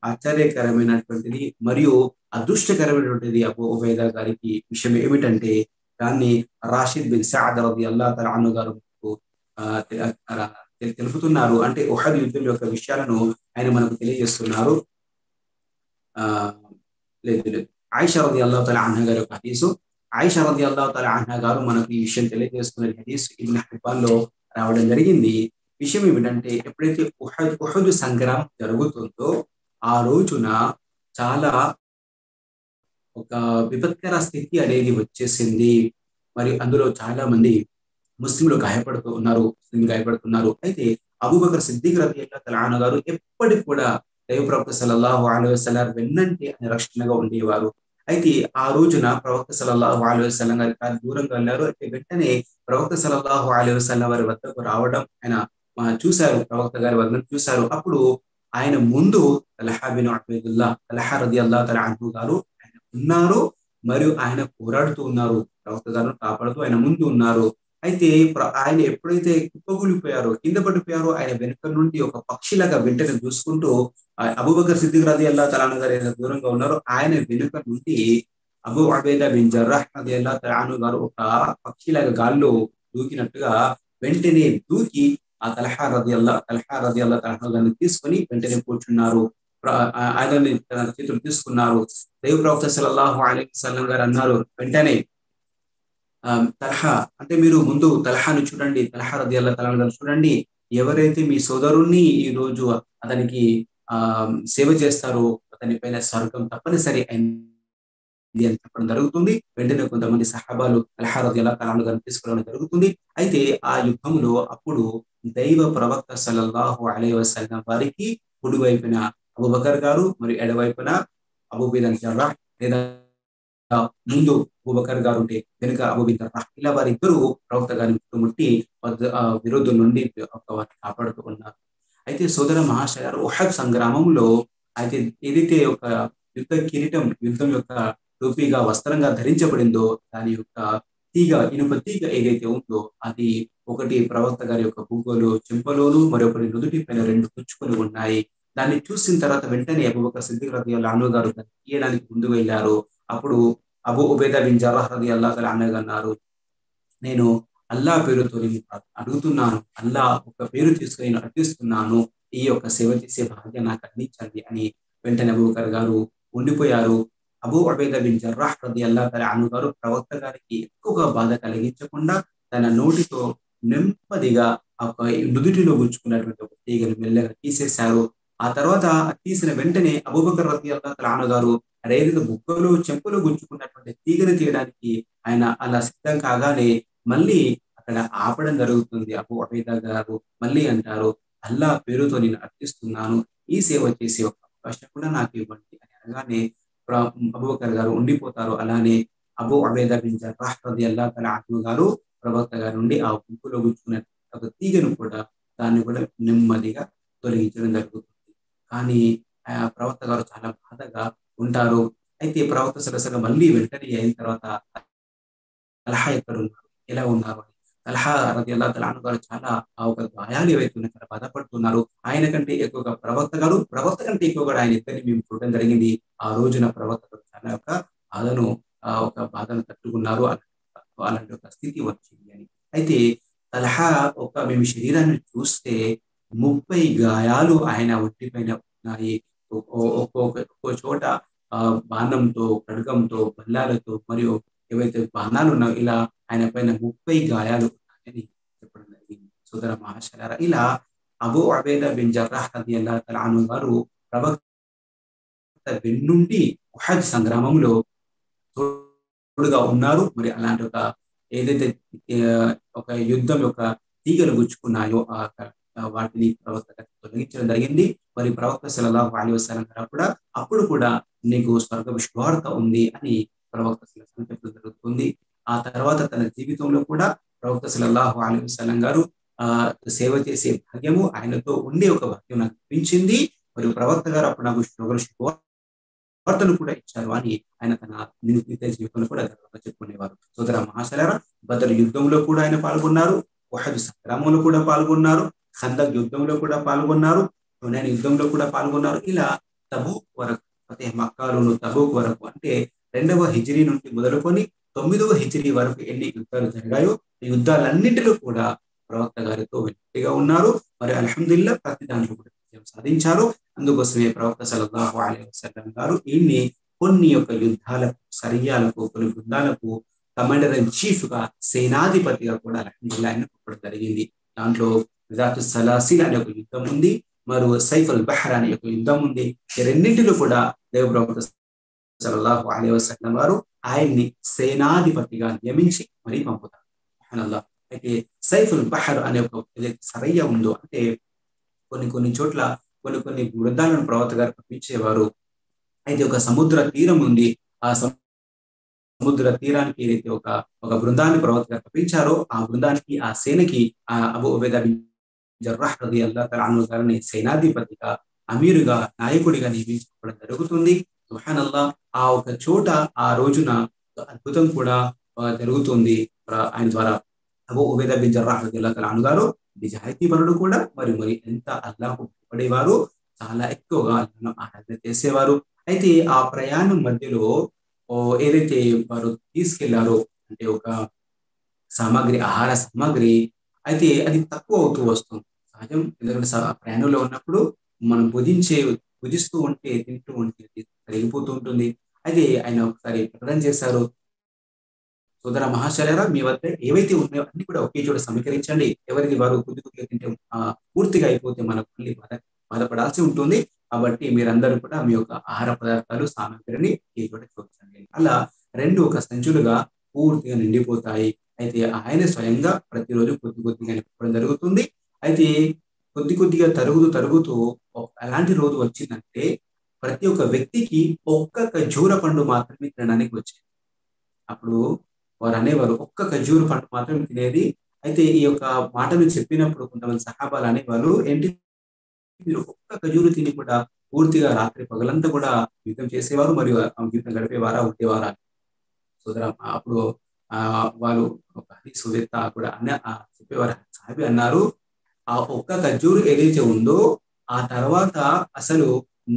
S1: ఆశ్చర్యకరమైనటువంటిది మరియు అదృష్టకరమైనటువంటిది అబూ ఉబైదా గారికి విషయం ఏమిటంటే, దాన్ని రాషిద్ బిన్ సఅద్ రలియల్లాహు తఆలా అన్హు గారు తెలుపుతున్నారు. అంటే ఉహద్ యుద్ధం యొక్క విషయాలను ఆయన మనకు తెలియజేస్తున్నారు. లేదు ఆయిషా రలియల్లాహు తఆలా అన్హా గారి యొక్క హదీసు. ఆయిషా రలియల్లాహు తఆలా అన్హా గారు మనకు ఈ విషయం తెలియజేస్తున్న హదీస్ ఇబ్న్ హిబ్బాన్ లో రావడం జరిగింది. విషయం ఏమిటంటే, ఎప్పుడైతే ఉహద్ సంగ్రామం జరుగుతుందో ఆ రోజున చాలా ఒక విపత్కర స్థితి అనేది వచ్చేసింది. మరి అందులో చాలా మంది ముస్లింలు గాయపడుతున్నారు. అయితే అబూబకర్ సిద్దిక్ రలియల్లాహు తఆలా అన్హు గారు ఎప్పటికి కూడా దైవ ప్రవక్త సల్లల్లాహు అలైహి వసల్లం వెన్నంటి ఆయన రక్షణగా ఉండేవారు. అయితే ఆ రోజున ప్రవక్త సల్లల్లాహు అలైహి వసల్లం గారికి దూరంగా వెళ్ళారు. అయితే వెంటనే ప్రవక్త సల్లల్లాహు అలైహి వసల్లం వారి వద్దకు రావడం ఆయన చూశారు. ప్రవక్త గారి వద్దకు చూశారు. అప్పుడు ఆయన ముందు తల్హా బిన్ ఉబైదుల్లా తల్హా రలియల్లాహు తఆలా అన్హు గారు ఆయన ఉన్నారు. మరియు ఆయన పోరాడుతూ ఉన్నారు. ప్రవక్త గారిని కాపాడుతూ ఆయన ముందు ఉన్నారు. అయితే ఆయన ఎప్పుడైతే కుప్పకూలిపోయారో, కింద పడిపోయారో ఆయన వెనుక నుండి ఒక పక్షిలాగా వెంటనే చూసుకుంటూ అబూబకర్ సిద్దిక్ రలియల్లాహు తఆలా అన్హు గారు ఏదైతే దూరంగా ఉన్నారో ఆయన వెనుక నుండి అబూ ఉబైదా బిన్ జర్రాహ్ రలియల్లాహు తఆలా అన్హు గారు ఒక పక్షిలాగా గాల్లో దూకినట్టుగా వెంటనే దూకి ఆ తల్హా రలియల్లాహు తఆలా అన్హు గారిని తీసుకొని వెంటనే కూర్చున్నారు. ఆయనని తన చేతులు తీసుకున్నారు. దైవ ప్రవక్త సల్లల్లాహు అలైహి వసల్లం గారు అన్నారు వెంటనే తల్హా అంటే మీరు ముందు తల్హాను చూడండి, తల్హా రలియల్లాహు తఆలా గారిని చూడండి. ఎవరైతే మీ సోదరుణ్ణి ఈ రోజు అతనికి సేవ చేస్తారో అతని పైన స్వర్గం తప్పనిసరి అయింది అని చెప్పడం జరుగుతుంది. వెంటనే కొంతమంది సహాబాలు తల్హా రలియల్లాహు తఆలా గారిని తీసుకురావడం జరుగుతుంది. అయితే ఆ యుద్ధంలో అప్పుడు దైవ ప్రవక్త సల్లల్లాహు అలైహి వసల్లం వారికి కుడి వైపున అబూబకర్ గారు మరియు ఎడవైపున అబూ బిన్ జర్రాహ్ లేదా ముందు అబూబకర్ గారు ఉంటే వెనుక అబూ బిన్ జర్రాహ్ ఇలా వారిద్దరూ ప్రవక్త గారిని చుట్టుముట్టి విరోధుల నుండి వారిని కాపాడుతూ ఉన్నారు. అయితే సోదర మహాశయాలు ఉహద్ సంగ్రామంలో అయితే ఏదైతే ఒక యుద్ధ కిరీటం యుద్ధం యొక్క టోపీగా వస్త్రంగా ధరించబడిందో దాని యొక్క తీగ ఇనుప తీగ ఏదైతే ఉందో అది ఒకటి ప్రవక్త గారి యొక్క బుగ్గలు చెంపలోను మరొకటి నుదుటి పైన 2 పుచ్చుకొని ఉన్నాయి. దాన్ని చూసిన తర్వాత వెంటనే అబూబకర్ సిద్దిక్ రలియల్లాహు అన్హు గారు తీయడానికి ముందు వెళ్ళారు. అప్పుడు అబూ ఉబైదా బిన్ జర్రాహ్ రలియల్లాహు తఆలా అన్హు అన్నారు, నేను అల్లా పేరుతో అడుగుతున్నాను, అల్లా ఒక పేరు తీసుకొని నేను అర్థిస్తున్నాను, ఈ యొక్క సేవ చేసే భాగ్యం నాకు అందించండి అని వెంటనే అబూబకర్ గారు ఉండిపోయారు. అబూ ఉబైదా బిన్ జర్రాహ్ రలియల్లాహు తఆలా అన్హు గారు ప్రవక్త గారికి ఎక్కువగా బాధ కలిగించకుండా తన నోటితో నెమ్మదిగా నుదుటిలో గుచ్చుకున్నటువంటి ఒక తీగను మెల్లగా తీసేశారు. ఆ తర్వాత తీసిన వెంటనే అబూబకర్ రలియల్లాహు తఆలా అన్హు గారు రేగిన బుగ్గలో చెంపలో గుంజుకున్నటువంటి తీగను తీయడానికి ఆయన అలా సిద్ధం కాగానే మళ్ళీ అక్కడ ఆపడం జరుగుతుంది. అబూ ఉబైదా గారు మళ్ళీ అంటారు, అల్లా పేరుతో నేను అర్థిస్తున్నాను, ఈ సేవ చేసే ఒక అవకాశం కూడా నాకు ఇవ్వండి అని అనగానే అబూబకర్ గారు ఉండిపోతారు. అలానే అబూ ఉబైదా బిన్ జర్రాహ్ రలియల్లాహు తఆలా అన్హు గారు ప్రవక్త గారి నుండి ఆ బుగ్గలో గుంజుకున్న ఒక తీగను కూడా దాన్ని కూడా నెమ్మదిగా తొలగించడం జరుగుతుంది. కానీ ప్రవక్త గారు చాలా బాధగా ఉంటారు. అయితే ప్రవక్త సరసగా మళ్ళీ వెంటనే అయిన తర్వాత తల్హా ఎక్కడున్నారు, ఎలా ఉన్నారు అని తల్హా రలియల్లాహు తఆలా అన్హు గారు చాలా ఒక గాయాలు ఏవైతే ఉన్నాయో చాలా బాధపడుతున్నారు. ఆయన కంటే ఎక్కువగా ప్రవక్త కంటే ఎక్కువగా ఆయన ఇద్దరిని మేము చూడడం జరిగింది. ఆ రోజున ప్రవక్త గారు చాలా ఒక బాధను తట్టుకున్నారు. అలాంటి ఒక స్థితి వచ్చింది అని. అయితే తల్హా మేము శరీరాన్ని చూస్తే 30 గాయాలు ఆయన ఒంటి పైన ఉన్నాయి. ఒక్కో చోట బాణంతో, ఖడ్గంతో, బల్లాలతో మరియు ఏవైతే బాణాలు ఉన్నాయో ఇలా ఆయన పైన 30 గాయాలు ఉన్నాయని చెప్పడం జరిగింది. సోదర మహాశయులారా, ఇలా అబూ ఉబైదా బిన్ జర్రాహ్ రలియల్లాహు తఆలా అన్హు గారు ప్రవక్త వెన్నుండి ఉహద్ సంగ్రామంలో తోడుగా ఉన్నారు. మరి అలాంటి ఒక ఏదైతే ఒక యుద్ధం యొక్క తీగలు గుచ్చుకున్నాయో వాటిని ప్రవక్త తొలగించడం జరిగింది. మరి ప్రవక్త సల్లల్లాహు అలైహి వసల్లం గారు కూడా అప్పుడు కూడా నీకు స్వర్గపు శుభవార్త ఉంది అని ప్రవక్త సల్లల్లాహు చెప్పడం జరుగుతుంది. ఆ తర్వాత తన జీవితంలో కూడా ప్రవక్త సల్లల్లాహు అలైహి వసల్లం గారు సేవ చేసే భాగ్యము ఆయనతో ఉండే ఒక భాగ్యం నాకు లభించింది. మరియు ప్రవక్త గారు అప్పుడు నాకు శుభవార్తను కూడా ఇచ్చారు అని ఆయన తన నిత్య జీవితంలో కూడా గర్వంగా చెప్పుకునేవారు. సోదర మహాశయులారా, బదర్ యుద్ధంలో కూడా ఆయన పాల్గొన్నారు, ఉహద్ సంగ్రామంలో కూడా పాల్గొన్నారు, ఖందక్ యుద్ధంలో కూడా పాల్గొన్నారు, హునైన్ యుద్ధంలో కూడా పాల్గొన్నారు. ఇలా తబూక్ వరకు మక్కాలోను తబూక్ వరకు అంటే 2వ హిజ్రీ నుండి మొదలుకొని 9వ హిజ్రీ వరకు ఎన్ని యుద్ధాలు జరిగాయో ఈ యుద్ధాలన్నింటిలో కూడా ప్రవక్త గారితో వెంటగా ఉన్నారు. మరి అల్హమ్దులిల్లాహ్ ప్రతి దాంట్లో కూడా విజయం సాధించారు. అందుకోసమే ప్రవక్త సల్లల్లాహు అలైహి వసల్లం గారు కొన్ని యొక్క యుద్ధాలకు, సరియాలకు, కొన్ని బృందాలకు కమాండర్ ఇన్ చీఫ్ గా, సేనాధిపతిగా కూడా అల్హమ్దులిల్లాహ్ ఆయన చెప్పడం జరిగింది. దాంట్లో జాతు సలాసిల్ అనే ఒక యుద్ధం ఉంది, మరియు సైఫ్ అల్ బహర్ అనే ఒక యుద్ధం ఉంది. ఈ రెండింటిలో కూడా దైవ ప్రవక్త సల్లల్లాహు అలైహి వసల్లం వారు ఆయన్ని సేనాధిపతిగా నియమించి మరీ పంపుతారు. సుబ్హానల్లాహ్. అయితే సైఫ్ అల్ బహర్ అనే ఒక ఏదైతే సరయ్య ఉందో అంటే కొన్ని చోట్ల కొన్ని వృద్ధాలను ప్రవక్త గారు పంపించేవారు. అయితే ఒక సముద్ర తీరం ఉంది. ఆ సముద్ర తీరానికి ఏదైతే ఒక బృందాన్ని ప్రవక్త గారు పంపించారో, ఆ బృందానికి, ఆ సేనకి అబూ ఉబైదా బిన్ జర్రాహ్ రలియల్లాహు తఆలా అన్హు గారిని సేనాధిపతిగా, అమీరుగా, నాయకుడిగా నియమించుకోవడం జరుగుతుంది. సుబ్హానల్లాహ్. ఆ ఒక చోట ఆ రోజున ఒక అద్భుతం కూడా జరుగుతుంది ఆయన ద్వారా. అబూ ఉబైదా బిన్ జర్రాహ్ రలియల్లాహు తఆలా అన్హు గారు నిజాయితీపరుడు కూడా, మరి ఎంత అల్లాహ్‌కు భయపడేవారు, చాలా ఎక్కువగా అల్లాహ్‌ను ఆరాధన చేసేవారు. అయితే ఆ ప్రయాణం మధ్యలో ఏదైతే వారు తీసుకెళ్లారో, అంటే ఒక సామాగ్రి, ఆహార సామాగ్రి, అయితే అది తక్కువ అవుతూ వస్తుంది. సహజం. ఎందుకంటే ప్రయాణంలో ఉన్నప్పుడు మనం భుజిస్తూ ఉంటే, తింటూ ఉంటే అది కరిగిపోతూ ఉంటుంది. అయితే ఆయన ఒకసారి ప్రకటన చేశారు, సోదర మహాశయులారా, మీ వద్ద ఏవైతే ఉన్నాయో అన్ని కూడా ఒకే చోట సమీకరించండి. ఎవరిది వారు కొద్దిగా తింటే పూర్తిగా అయిపోతే మనకు మళ్ళీ బాధపడాల్సి ఉంటుంది. కాబట్టి మీరందరూ కూడా మీ యొక్క ఆహార పదార్థాలు, సామాగ్రిని ఈ చోట చూపించండి. అలా 2 ఒక సంచులుగా పూర్తిగా నిండిపోతాయి. అయితే ఆయన స్వయంగా ప్రతిరోజు కొద్దిగా నింపడం జరుగుతుంది. అయితే కొద్దిగా తరుగుతూ ఎలాంటి రోజు వచ్చిందంటే, ప్రతి ఒక్క వ్యక్తికి ఒక్క ఖర్జూర పండు మాత్రమే తినడానికి వచ్చింది. అప్పుడు వారనేవారు, ఒక్క ఖర్జూర పండు మాత్రమే తినేది. అయితే ఈ యొక్క మాటలు చెప్పినప్పుడు కొంతమంది సహాబాలు అనేవారు, ఏంటి మీరు ఒక్క ఖర్జూరు తిని కూడా పూర్తిగా రాత్రి పగలంతా కూడా యుద్ధం చేసేవారు, మరియు జీవితం గడిపేవారా, ఉండేవారా? సోదరా, అప్పుడు వాళ్ళు ఒక హదీసువేత్త కూడా చెప్పేవారు. సాహబీ అన్నారు, ఆ ఒక్క ఖర్జూరు ఏదైతే ఉందో, ఆ తర్వాత అసలు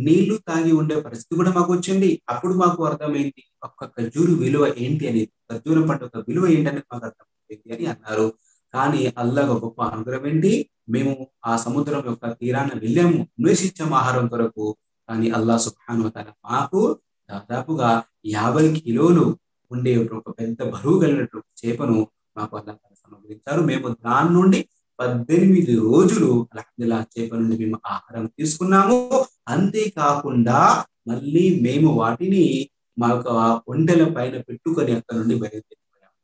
S1: నీళ్లు తాగి ఉండే పరిస్థితి కూడా మాకొచ్చింది. అప్పుడు మాకు అర్థమైంది ఒక్క ఖర్జూరు విలువ ఏంటి అనేది. ఖర్జూరం పండు యొక్క విలువ ఏంటనేది మాకు అర్థమైంది అని అన్నారు. కానీ అల్లాహ్ ఒక గొప్ప అనుగ్రహం ఏంటి, మేము ఆ సముద్రం యొక్క తీరాన వెళ్ళాము, అన్వేషించాము ఆహారం కొరకు. కానీ అల్లాహ్ సుబ్హానహు వ తఆలా మాకు దాదాపుగా 50 కిలోలు ఉండే ఒక పెద్ద బరువు కలిగినటువంటి చేపను మాకు అల్లాహ్ తాలా సమకూర్చారు. మేము దాని నుండి 18 రోజులు అల్హమ్దులిల్లాహ్ చేప నుండి మేము ఆహారం తీసుకున్నాము. అంతేకాకుండా మళ్ళీ మేము వాటిని మా యొక్క ఒంటెల పైన పెట్టుకొని అక్కడి నుండి బయలుదేరిపోయాము.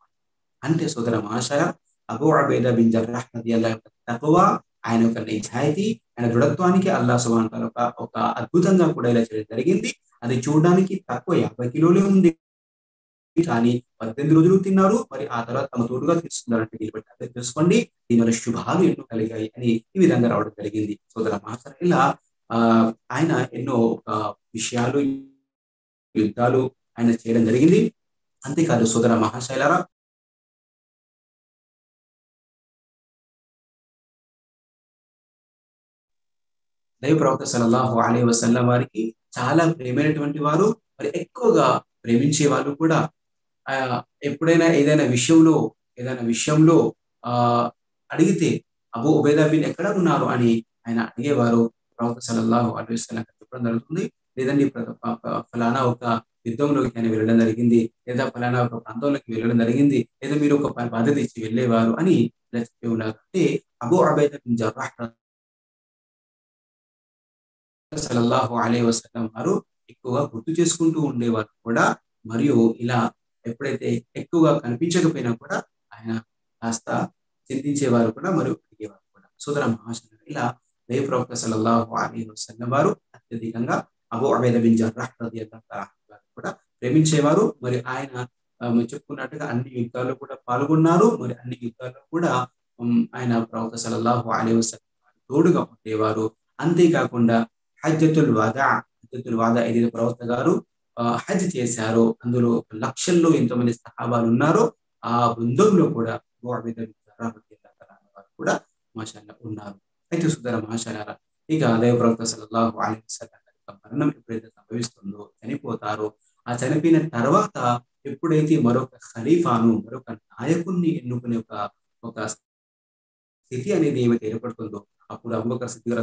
S1: అంటే సోదర మహాశయ, అబూ ఉబైదా బిన్ జర్రాహ్ రలియల్లాహు తఖ్వా, ఆయన యొక్క నిజాయితీ, ఆయన దృఢత్వానికి అల్లాహ్ సుబ్హానహు వ తఆలా ఒక అద్భుతంగా కూడా ఇలా చేయడం జరిగింది. అది చూడడానికి తక్కువ 50 కిలోలే ఉంది. కానీ 18 రోజులు తిన్నారు. మరి ఆ తర్వాత తమ తోడుగా తీసుకున్నారంటే దీన్ని బట్టి అర్థం చేసుకోండి, దీనివల్ల శుభాలు ఎన్నో కలిగాయి అని ఈ విధంగా రావడం జరిగింది. సోదర మహాశయ, ఇలా ఆయన ఎన్నో విషయాలు, యుద్ధాలు ఆయన చేయడం జరిగింది. అంతేకాదు సోదర మహాశయులారా, దైవ ప్రవక్త సల్లల్లాహు అలైహి వసల్లం వారికి చాలా ప్రియమైనటువంటి వారు, మరి ఎక్కువగా ప్రేమించే వాళ్ళు కూడా. ఎప్పుడైనా ఏదైనా విషయంలో ఆహ్, అడిగితే, అబూ ఉబైదా బిన్ ఎక్కడ ఉన్నారు అని ఆయన అడిగేవారు. ప్రవక్త సల్లల్లాహు అలైహి వసల్లం చెప్పడం జరుగుతుంది. లేదండి, ఫలానా ఒక యుద్ధంలోకి ఆయన వెళ్ళడం జరిగింది, లేదా ఫలానా ఒక ప్రాంతంలోకి వెళ్ళడం జరిగింది, లేదా మీరు ఒక బాధ్యత ఇచ్చి వెళ్ళేవారు అని ఇలా చెప్పి ఉన్నారు. అంటే అబూ ఉబైదా బిన్ జర్రాహ్ సల్లల్లాహు అలైహి వసల్లం వారు ఎక్కువగా గుర్తు చేసుకుంటూ ఉండేవారు కూడా. మరియు ఇలా ఎప్పుడైతే ఎక్కువగా కనిపించకపోయినా కూడా ఆయన కాస్త చింతించేవారు కూడా, మరియు అడిగేవారు కూడా. సోదర మహాశయులారా, ఇలా దైవ ప్రవక్త సల్లల్లాహు అలైహి వసల్లం వారు అత్యధికంగా అబూ ఉబైదా బిన్ జర్రాహ్ రలియల్లాహు తఆలా గారు కూడా ప్రేమించేవారు. మరి ఆయన మీరు చెప్పుకున్నట్టుగా అన్ని యుద్ధాల్లో కూడా పాల్గొన్నారు. మరి అన్ని యుద్ధాల్లో కూడా ఆయన ప్రవక్త సల్లల్లాహు అలైహి వసల్లం తోడుగా ఉండేవారు. అంతేకాకుండా హజ్జతుల్ వాదా ఏదైతే ప్రవక్త గారు హజ్ చేశారో, అందులో లక్షల్లో ఎంతోమంది సహాబాలు ఉన్నారో, ఆ బృందంలో కూడా అబూ ఉబైదా బిన్ జర్రాహ్ రలియల్లాహు తఆలా వారు కూడా మాషాఅల్లాహ్ ఉన్నారు. అయితే సోదర మహాశయులారా, ఇక దైవ ప్రవక్త సల్లల్లాహు అలైహి వసల్లం యొక్క మరణం ఎప్పుడైతే సంభవిస్తుందో, చనిపోతారో, ఆ చనిపోయిన తర్వాత ఎప్పుడైతే మరొక ఖలీఫాను, మరొక నాయకుడిని ఎన్నుకునే ఒక స్థితి అనేది ఏమైతే ఏర్పడుతుందో, అప్పుడు Abu Bakr Siddiq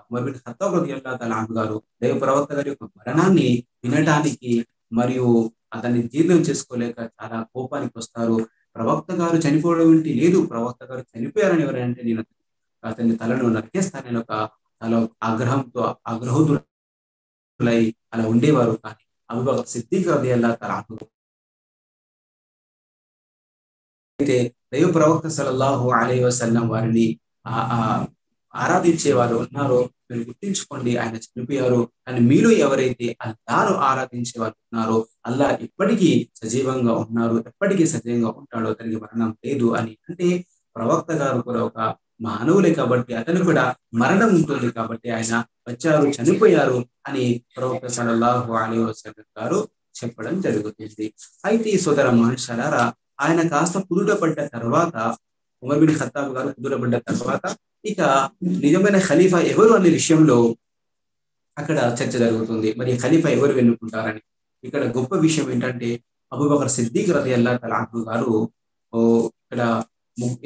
S1: Umar bin Khattab రలియల్లాహు తఆలా అన్హు గారు దైవ ప్రవక్త గారి యొక్క మరణాన్ని వినటానికి, మరియు అతన్ని జీర్ణం చేసుకోలేక చాలా కోపానికి వస్తారు. ప్రవక్త గారు చనిపోవడం ఏంటి, లేదు ప్రవక్త గారు చనిపోయారని ఎవరంటే నేను అతని తలను నరికేస్తానని చాలా ఆగ్రహోద్రులై అలా ఉండేవారు. కానీ అబూబకర్ సిద్దిక్ రలియల్లాహు తఆలా అన్హు అయితే దైవ ప్రవక్త సల్లల్లాహు అలైహి వసల్లం వారిని ఆరాధించే వారు ఉన్నారో మీరు గుర్తించుకోండి, ఆయన చనిపోయారు. కానీ మీలో ఎవరైతే అల్లాను ఆరాధించే వారు ఉన్నారో అల్లా ఇప్పటికీ సజీవంగా ఉన్నారు, ఎప్పటికీ సజీవంగా ఉంటాడో, తనకి మరణం లేదు అని. అంటే ప్రవక్త గారు కూడా ఒక మానవులే కాబట్టి అతను కూడా మరణం ఉంటుంది కాబట్టి ఆయన వచ్చారు, చనిపోయారు అని ప్రవక్త సల్లల్లాహు అలైహి వసల్లం గారు చెప్పడం జరుగుతుంది. అయితే ఈ సోదర మనుషులారా, ఆయన కాస్త కుదుటపడ్డ తర్వాత, ఉమర్ బిన్ ఖత్తాబ్ గారు కుదుటపడ్డ తర్వాత ఇక నిజమైన ఖలీఫా ఎవరు అనే విషయంలో అక్కడ చర్చ జరుగుతుంది. మరి ఖలీఫా ఎవరు ఎన్నుకుంటారని. ఇక్కడ గొప్ప విషయం ఏంటంటే అబూబకర్ సిద్దిక్ రలియల్లాహు తఆలా అన్హు గారు ఇక్కడ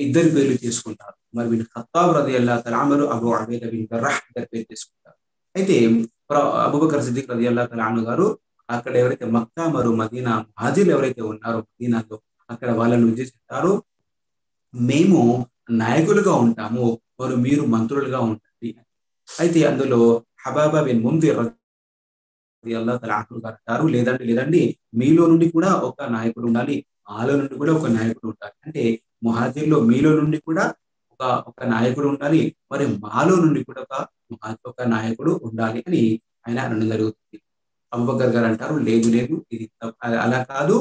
S1: ఇద్దరు పేర్లు తీసుకుంటారు. ఉమర్ బిన్ ఖత్తాబ్ రలియల్లాహు తఆలా అన్హు, అబూ ఉబైదా బిన్ జర్రాహ్ ఇద్దరు పేరు తీసుకుంటారు. అయితే అబూబకర్ సిద్దిక్ రలియల్లాహు తఆలా అన్హు గారు అక్కడ ఎవరైతే మక్కా మరియు మదీనా ముహాజిర్లు ఎవరైతే ఉన్నారో మదీనాలో, అక్కడ వాళ్ళను ఉద్దేశిస్తారు, మేము నాయకులుగా ఉంటాము, మరి మీరు మంత్రులుగా ఉండండి. అయితే అందులో హబాబా బిన్ ముందిర్ రలియల్లాహు తఆలా అన్హు గారు అంటారు, లేదండి మీలో నుండి కూడా ఒక నాయకుడు ఉండాలి, మాలో నుండి కూడా ఒక నాయకుడు ఉండాలి. అంటే ముహాజిర్లో మీలో నుండి కూడా ఒక నాయకుడు ఉండాలి, మరి మాలో నుండి కూడా ఒక నాయకుడు ఉండాలి అని ఆయన అనడం జరుగుతుంది. అబూబకర్ గారు అంటారు, లేదు ఇది అలా కాదు,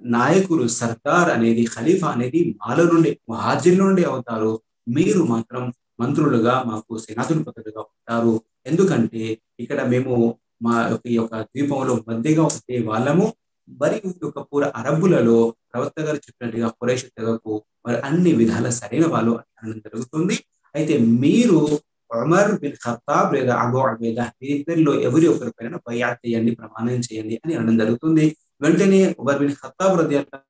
S1: నాయకులు సర్దార్ అనేది, ఖలీఫా అనేది మాలో నుండి ముహాజిర్ల నుండి అవుతారు, మీరు మాత్రం మంత్రులుగా మాకు సేనాధిపతులుగా ఉంటారు. ఎందుకంటే ఇక్కడ మేము మా ఈ యొక్క ద్వీపంలో మధ్యగా ఉండే వాళ్ళము, మరియు ఈ యొక్క పూర అరబ్బులలో ప్రవక్త గారు చెప్పినట్టుగా ఖురైష్ తెగకు మరి అన్ని విధాల సరైన వాళ్ళు అనడం జరుగుతుంది. అయితే మీరు ఉమర్ బిన్ ఖత్తాబ్ లేదా అబూ ఉబైదా వీరిద్దరిలో ఎవరి ఒకరిపైన బైఅత్ చేయండి, ప్రమాణం చేయండి అని అనడం జరుగుతుంది. వెంటనే ఉమర్ బిన్ ఖత్తాబ్ రలియల్లాహు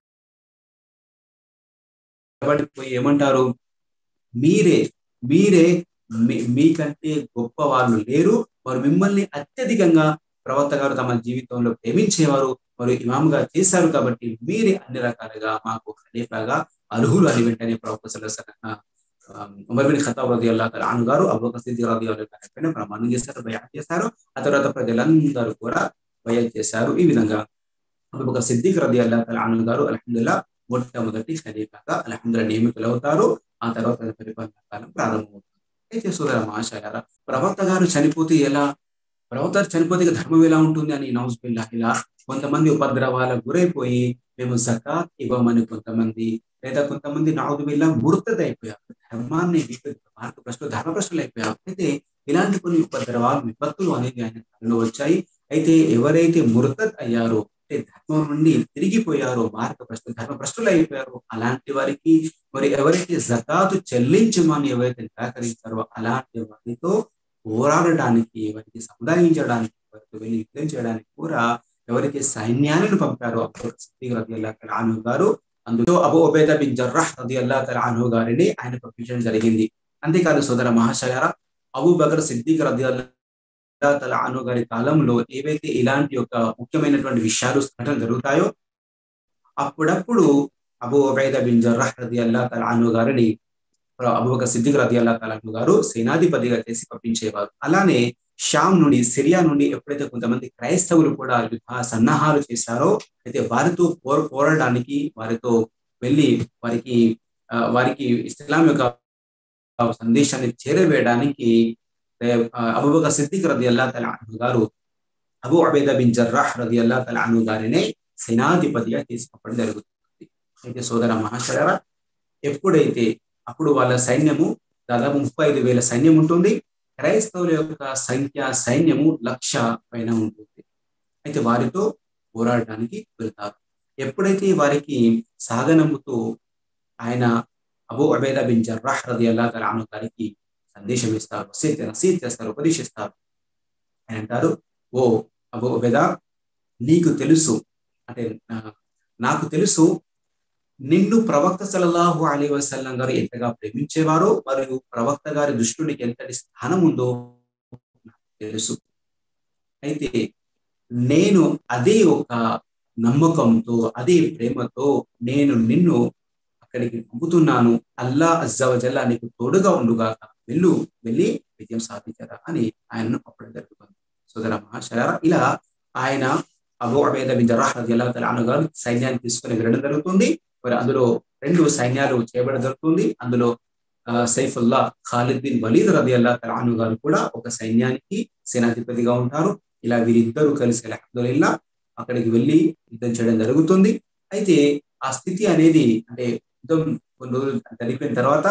S1: పోయి ఏమంటారు, మీరే మీరే మీకంటే గొప్ప వాళ్ళు లేరు, వారు మిమ్మల్ని అత్యధికంగా ప్రవక్త గారు తమ జీవితంలో ప్రేమించేవారు, మరియు ఇమాముగా చేశారు, కాబట్టి మీరే అన్ని రకాలుగా మాకు ఖలీఫాగా అర్హులు అని వెంటనే ప్రవక్త సల్లల్లాహు అలైహి వసల్లం ఉమర్ బిన్ ఖత్తాబ్ రలియల్లాహు తఆలా అన్హు గారు అబూబకర్ సిద్దిక్ రలియల్లాహు తఆలా పైన ప్రమాణం చేశారు, బైఅత్ చేశారు. ఆ తర్వాత ప్రజలందరూ కూడా బైఅత్ చేశారు. ఈ విధంగా అబూబకర్ సిద్దిక్ రలియల్లాహు తఆలా అన్హు గారు అల్హమ్దులిల్లాహ్ మొట్టమొదటి ఖలీఫాగా అల్హమ్దులిల్లాహ్ నియమితులవుతారు. ఆ తర్వాత పరిపాలన కాలం ప్రారంభమవుతుంది. అయితే సోదర మహాశయులారా, ప్రవక్త గారు చనిపోతే ఎలా, ప్రవక్త గారు చనిపోతే ధర్మం ఎలా ఉంటుంది అని నౌజుబిల్లాహ్ ఇలా కొంతమంది ఉపద్రవాలకు గురైపోయి మేము జకాత్ ఇవ్వమని కొంతమంది, లేదా కొంతమంది నౌజుబిల్లాహ్ ముర్తద్ అయిపోయారు, ధర్మాన్ని మార్గభ్రష్టులు, ధర్మభ్రష్టులు అయిపోయారు. అయితే ఇలాంటి కొన్ని ఉపద్రవాలు, విపత్తులు అనేది ఆయన కాలంలో వచ్చాయి. అయితే ఎవరైతే ముర్తద్ అయ్యారో, అంటే ధర్మం నుండి తిరిగిపోయారో, ధర్మభ్రష్టులు అయిపోయారో అలాంటి వారికి, మరి ఎవరైతే జకాతు చెల్లించమని ఎవరైతే నిరాకరించారో అలాంటి వారితో పోరాడడానికి, వారికి సముదాయించడానికి, వారికి వెళ్ళి యుద్ధం చేయడానికి కూడా ఎవరైతే సైన్యాలను పంపారో అబూబకర్ సిద్దిక్ రలియల్లాహు తఆలా అన్హు గారు, అందులో అబూ ఉబైదా బిన్ జర్రాహ్ రలియల్లాహు తఆలా అన్హు గారిని ఆయన పంపించడం జరిగింది. అంతేకాదు సోదర మహాశయులారా, అబూబకర్ సిద్దిక్ రలియల్లాహు తఆలా అన్హు గారి కాలంలో ఏవైతే ఇలాంటి ఒక ముఖ్యమైనటువంటి విషయాలు, సంఘటనలు జరుగుతాయో అప్పుడప్పుడు అబూ ఉబైదా బిన్ జర్రాహ్ రలియల్లాహు తఆలా అన్హు గారిని అబూబకర్ సిద్దిక్ రలియల్లాహు తఆలా అన్హు గారు సేనాధిపతిగా చేసి పంపించేవారు. అలానే షామ్ నుండి, సిరియా నుండి ఎప్పుడైతే కొంతమంది క్రైస్తవులు కూడా యుద్ధ సన్నాహాలు చేశారో, అయితే వారితో పోరాడడానికి, వారితో వెళ్ళి వారికి ఇస్లాం యొక్క సందేశాన్ని చేరవేయడానికి అబూబకర్ సిద్దిక్ రలియల్లాహు తఆలా అన్హు గారు అబూ ఉబైదా బిన్ జర్రాహ్ రలియల్లాహు తఆలా అన్హు గారిని సేనాధిపతిగా చేసి పంపడం జరుగుతుంది. అయితే సోదర మహాశయులారా, ఎప్పుడైతే అప్పుడు వాళ్ళ సైన్యము దాదాపు 35,000 సైన్యం ఉంటుంది. క్రైస్తవుల యొక్క సైన్యము 1,00,000 పైన ఉంటుంది. అయితే వారితో పోరాడడానికి వెళ్తారు. ఎప్పుడైతే వారికి సాగనంపుతూ ఆయన అబూ ఉబైదా బిన్ జర్రాహ్ రలియల్లాహు తఆలా అన్హు గారికి సందేశం ఇస్తారు, నసీహత్ చేస్తారు, ఉపదేశిస్తారు. ఆయన అంటారు, ఓ అబూ ఉబైదా, నీకు తెలుసు, అంటే నాకు తెలుసు నిన్ను ప్రవక్త సల్లల్లాహు అలైహి వసల్లం గారు ఎంతగా ప్రేమించేవారో, మరియు ప్రవక్త గారి దృష్టికి ఎంతటి స్థానం ఉందో నాకు తెలుసు. అయితే నేను అదే ఒక నమ్మకంతో, అదే ప్రేమతో నేను నిన్ను అక్కడికి పంపుతున్నాను. అల్లా అజ్జా వజల్లా నీకు తోడుగా ఉండుగాక, వెళ్ళి విజయం సాధించరా అని ఆయనను పంపడం జరుగుతుంది. సోదర మహాశయులారా, ఇలా ఆయన అబూ ఉబైదా బిన్ జర్రాహ్ రలియల్లాహు తఆలా అన్హు గారు సైన్యాన్ని తీసుకుని వెళ్ళడం జరుగుతుంది. మరి అందులో 2 సైన్యాలు చేయబడడం జరుగుతుంది. అందులో సైఫుల్లా ఖాలిద్ బిన్ వలీద్ రలియల్లాహు తఆలా అన్హు గారు కూడా ఒక సైన్యానికి సేనాధిపతిగా ఉంటారు. ఇలా వీరిద్దరూ కలిసి అల్హమ్దులిల్లా అక్కడికి వెళ్ళి యుద్ధం చేయడం జరుగుతుంది. అయితే ఆ స్థితి అనేది అంటే యుద్ధం కొన్ని రోజులు జరిగిపోయిన తర్వాత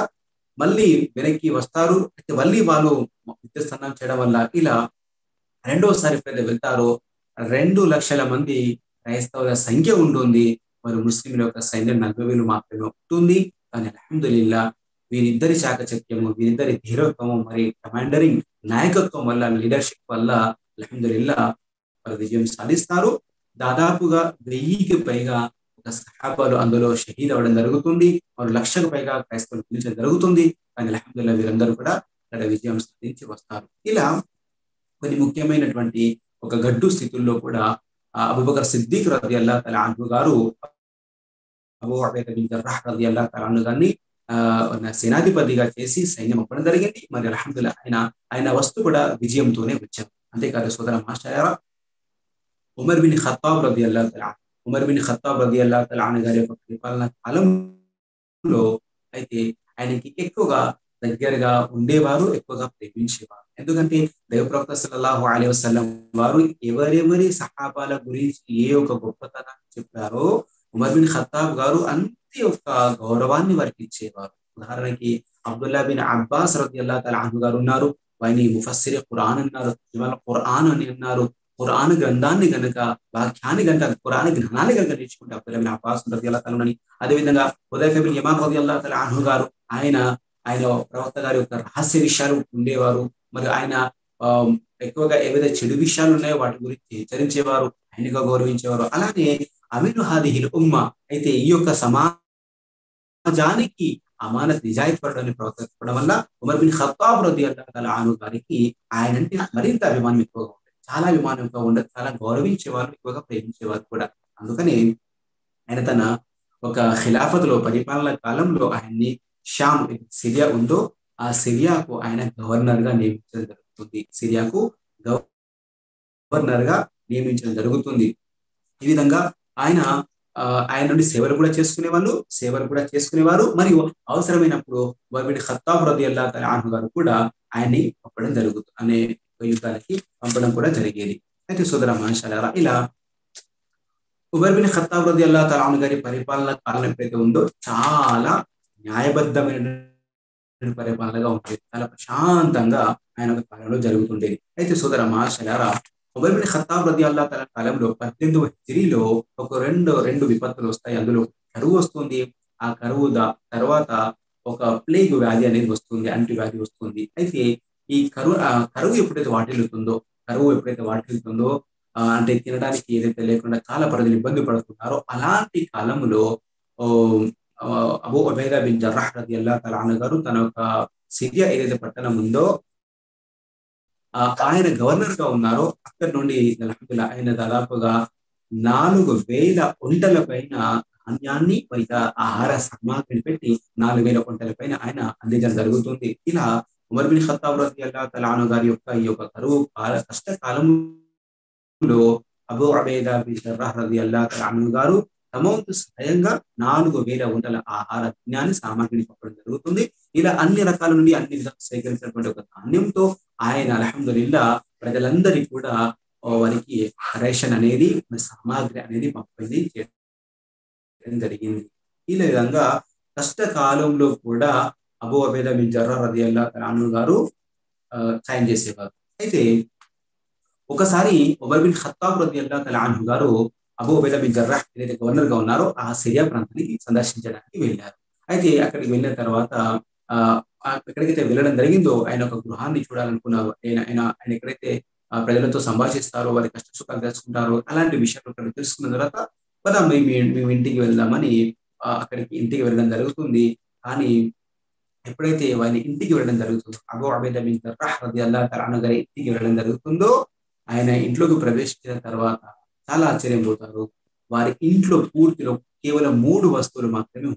S1: మళ్ళీ వెనక్కి వస్తారు. అయితే మళ్ళీ వాళ్ళు యుద్ధ సన్నాహం చేయడం వల్ల ఇలా రెండోసారి ఎప్పుడైతే వెళ్తారో 2,00,000 మంది క్రైస్తవుల సంఖ్య ఉంటుంది. మరి ముస్లింల యొక్క సైన్యం 40,000 మాత్రమే ఉంటుంది. కానీ అల్హమ్దులిల్లా వీరిద్దరి చాకచక్యము, వీరిద్దరి ధీరత్వము, మరి కమాండరింగ్ నాయకత్వం వల్ల, లీడర్‌షిప్ వల్ల అల్హమ్దులిల్లా వారు విజయం సాధిస్తారు. దాదాపుగా 1000కి పైగా ఒక సహాబాలు అందులో షహీద్ అవ్వడం జరుగుతుంది. వారు 1,00,000కు పైగా క్రైస్తవులు పిలిచడం జరుగుతుంది. కానీ అల్హమ్దులిల్లా వీరందరూ కూడా అక్కడ విజయం సాధించి వస్తారు. ఇలా కొన్ని ముఖ్యమైనటువంటి ఒక గడ్డు స్థితుల్లో కూడా అబూబకర్ సిద్దిక్ రలియల్లాహు తఆలా అన్హు గారు అబూ ఉబైదా బిన్ జర్రాహ్ రలియల్లాహు తఆలా అన్హు గారిని సేనాధిపతిగా చేసి సైన్యం అవ్వడం జరిగింది. మరి అల్హమ్దులిల్లా ఆయన వస్తు కూడా విజయంతోనే వచ్చారు. అంతేకాదు సోదర మహాశయులారా, ఉమర్ బిన్ ఖత్తాబ్ రలియల్లాహు తఆలా అన్హు గారి యొక్క పరిపాలన కాలంలో అయితే ఆయనకి ఎక్కువగా దగ్గరగా ఉండేవారు, ఎక్కువగా ప్రేమించేవారు. ఎందుకంటే దైవప్రవక్త సల్లల్లాహు అలైహి వసల్లం వారు ఎవరెవరి సహాబాల గురించి ఏ ఒక గొప్పతనాన్ని చెప్పారో ఉమర్ బిన్ ఖత్తాబ్ గారు అంతే ఒక గౌరవాన్ని వారికి ఇచ్చేవారు. ఉదాహరణకి అబ్దుల్లా బిన్ అబ్బాస్ రలియల్లాహు తఆలా అన్హు గారు ఉన్నారు. వారిని ముఫస్సిర్ ఖురాన్ అన్నారు, ఇవాళ ఖురాన్ అని అన్నారు. ఖురాన్ గ్రంథాన్ని గనక వాక్యాన్ని గనక ఖురాన్ జ్ఞానాన్ని గనక నేర్చుకుంటే అబ్దుల్లా బిన్ అబ్బాస్ రలియల్లాహు తఆలా అని, అదేవిధంగా హుదైఫా బిన్ యమాన్ రలియల్లాహు తఆలా అన్హు గారు ఆయన ప్రవక్త గారి యొక్క రహస్య విషయాలు ఉండేవారు. మరి ఆయన ఎక్కువగా ఏవైతే చెడు విషయాలు ఉన్నాయో వాటి గురించి హెచ్చరించేవారు, ఆయనగా గౌరవించేవారు. అలానే అమీను హాదిహిల్ ఉమ్మ అయితే ఈ యొక్క సమాజానికి అమానత్ నిజాయితీ పడడానికి ప్రవర్తించడం వల్ల ఉమర్ బిన్ ఖత్తాబ్ రలియల్లాహు తఆలా అన్హు గారికి ఆయనంటే మరింత అభిమానం ఎక్కువగా ఉండేది. చాలా అభిమానంగా ఉండేది, చాలా గౌరవించేవారు, ఎక్కువగా ప్రేమించేవారు కూడా. అందుకని ఆయన తన ఒక ఖిలాఫత్లో పరిపాలన కాలంలో ఆయన్ని షామ్ సిరియా ఉందో ఆ సిరియాకు ఆయన గవర్నర్ గా నియమించడం జరుగుతుంది. సిరియాకు గవర్నర్ గా నియమించడం జరుగుతుంది. ఈ విధంగా ఆయన నుండి సేవలు కూడా చేసుకునేవారు. మరియు అవసరమైనప్పుడు ఉమర్ బిన్ ఖత్తాబ్ రలియల్లాహు తఆలా అన్హు గారు కూడా ఆయన్ని పంపడం జరుగుతుంది, అనే యుద్ధాలకి పంపడం కూడా జరిగేది. అయితే సోదర మహాశయులారా, ఇలా ఉమర్ బిన్ ఖత్తాబ్ రలియల్లాహు తఆలా అన్హు గారి పరిపాలన కాలం ఎప్పుడైతే ఉందో చాలా న్యాయబద్ధమైన పరిపాలనగా ఉండేది. చాలా ప్రశాంతంగా ఆయన ఒక కాలంలో జరుగుతుండేది. అయితే సోదర మహాశయులారా, ఉమర్ బిన్ ఖత్తాబ్ రలియల్లాహు తఆలా కాలంలో 18వ హిజ్రీలో ఒక రెండు విపత్తులు వస్తాయి. అందులో కరువు వస్తుంది. ఆ కరువు తర్వాత ఒక ప్లేగ్ వ్యాధి అనేది వస్తుంది, అంటు వ్యాధి వస్తుంది. అయితే ఈ కరువు ఎప్పుడైతే వాటిల్లుతుందో అంటే తినడానికి ఏదైతే లేకుండా చాలా ప్రజలు ఇబ్బంది పడుతున్నారో అలాంటి కాలంలో అబూ ఉబైదా బిన్ జర్రాహ్ రలియల్లాహు తఆలా అన్హు గారు తన యొక్క సిరియా ఏదైతే పట్టణం ఉందో ఆయన గవర్నర్ గా ఉన్నారో అక్కడి నుండి అల్హమ్దులిల్లాహ్ ఆయన దాదాపుగా 4,000 ఒంటెల పైన ధాన్యాన్ని మరి ఆహార సామాగ్రిని పెట్టి 4,000 ఒంటెల పైన ఆయన అందించడం జరుగుతుంది. ఇలా ఉమర్ బిన్ ఖత్తాబ్ రలియల్లాహు తఆలా అన్హు గారి యొక్క ఈ యొక్క కరువు కష్టకాలంలో అబూ ఉబైదా బిన్ జర్రాహ్ రలియల్లాహు తఆలా అన్హు గారు తమ వంతు స్వయంగా 4,000 ఒంటెల ఆహార ధాన్యాన్ని సామాగ్రిని పంపడం జరుగుతుంది. ఇలా అన్ని రకాల నుండి అన్ని విధాలు సేకరించినటువంటి ఒక ధాన్యంతో ఆయన అల్హమ్దులిల్లాహ్ ప్రజలందరికీ కూడా వారికి రేషన్ అనేది, సామాగ్రి అనేది పంపిణీ చేయడం జరిగింది. ఈ విధంగా కష్టకాలంలో కూడా అబూ ఉబైదా బిన్ జర్రాహ్ రలియల్లాహు తఆలా అన్హు గారు సాయం చేసేవారు. అయితే ఒకసారి ఉమర్ బిన్ ఖత్తాబ్ రలియల్లాహు తఆలా అన్హు గారు అబూ ఉబైదా బిన్ జర్రాహ్ ఏదైతే గవర్నర్ గా ఉన్నారో ఆ సిరియా ప్రాంతానికి సందర్శించడానికి వెళ్ళారు. అయితే అక్కడికి వెళ్ళిన తర్వాత ఎక్కడికైతే వెళ్ళడం జరిగిందో ఆయన ఒక గృహాన్ని చూడాలనుకున్నారు. ఆయన ఎక్కడైతే ప్రజలతో సంభాషిస్తారో, వారి కష్ట సుఖాలు తెలుసుకుంటారో అలాంటి విషయాలు అక్కడ తెలుసుకున్న తర్వాత పద మేము ఇంటికి వెళ్దామని అక్కడికి ఇంటికి వెళ్ళడం జరుగుతుంది. కానీ ఎప్పుడైతే వారి ఇంటికి వెళ్ళడం జరుగుతుందో అబూ ఉబైదా బిన్ జర్రాహ్ రలియల్లాహు తఆలా అన్హు గారి ఇంటికి వెళ్ళడం జరుగుతుందో ఆయన ఇంట్లోకి ప్రవేశించిన తర్వాత చాలా ఆశ్చర్యపోతారు. వారి ఇంట్లో పూర్తిలో కేవలం 3 వస్తువులు మాత్రమే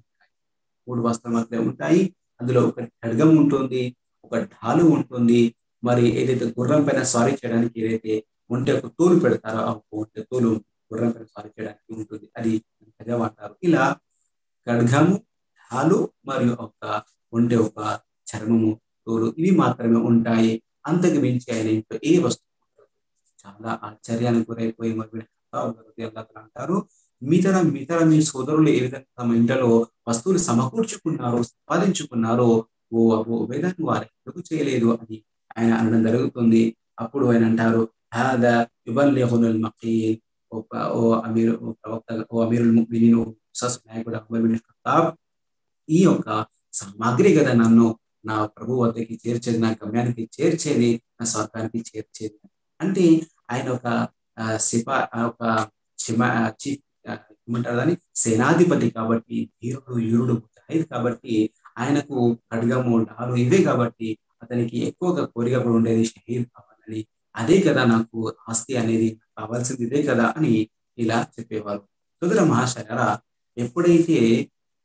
S1: ఉంటాయి. అందులో ఒక ఖడ్గం ఉంటుంది, ఒక ఢాలు ఉంటుంది, మరి ఏదైతే గుర్రం పైన స్వారీ చేయడానికి ఏదైతే ఒంటె ఒక తోలు పెడతారో ఆ ఒంటె తోలు గుర్రం పైన స్వారీ చేయడానికి ఉంటుంది, అది ఖడ్గం అంటారు. ఇలా ఖడ్గము, ఢాలు మరియు ఒక ఒంటె ఒక చర్మము, తోలు ఇవి మాత్రమే ఉంటాయి. అంతకు మించి ఆయన ఇంట్లో ఏ వస్తువు ఉండదు. చాలా ఆశ్చర్యానికి గురైపోయి మరి అంటారు, మితర మీ సోదరులు ఏ విధంగా తమ ఇంట్లో వస్తువులు సమకూర్చుకున్నారో, సంపాదించుకున్నారో, ఓ అబూ ఉబైదా వారు ఎందుకు చేయలేదు అని ఆయన అనడం జరుగుతుంది. అప్పుడు ఆయన అంటారు, హాదా యుబల్లిగుల్ మకీల్, ఓ అమీర్ ఓ ప్రవక్త ఓ అమీరుల్ ముమినీన్, ఓ నాయకుడు ఉమర్ బిన్ ఖత్తాబ్, ఈ యొక్క సామాగ్రి కదా నన్ను నా ప్రభు వద్దకి చేర్చేది, నా గమ్యానికి చేర్చేది, నా స్వర్గానికి చేర్చేది. అంటే ఆయన ఒక ఒక చీఫ్ ఏమంటారు దాన్ని, సేనాధిపతి కాబట్టి, ధీరుడు యూరుడు ముజాహిద్ కాబట్టి, ఆయనకు ఖడ్గము డాలు ఇవే కాబట్టి అతనికి ఎక్కువగా కోరిక కూడా ఉండేది షహీద్ కావాలని. అదే కదా నాకు ఆస్తి అనేది కావాల్సింది ఇదే కదా అని ఇలా చెప్పేవారు. సోదర మహాశయరా, ఎప్పుడైతే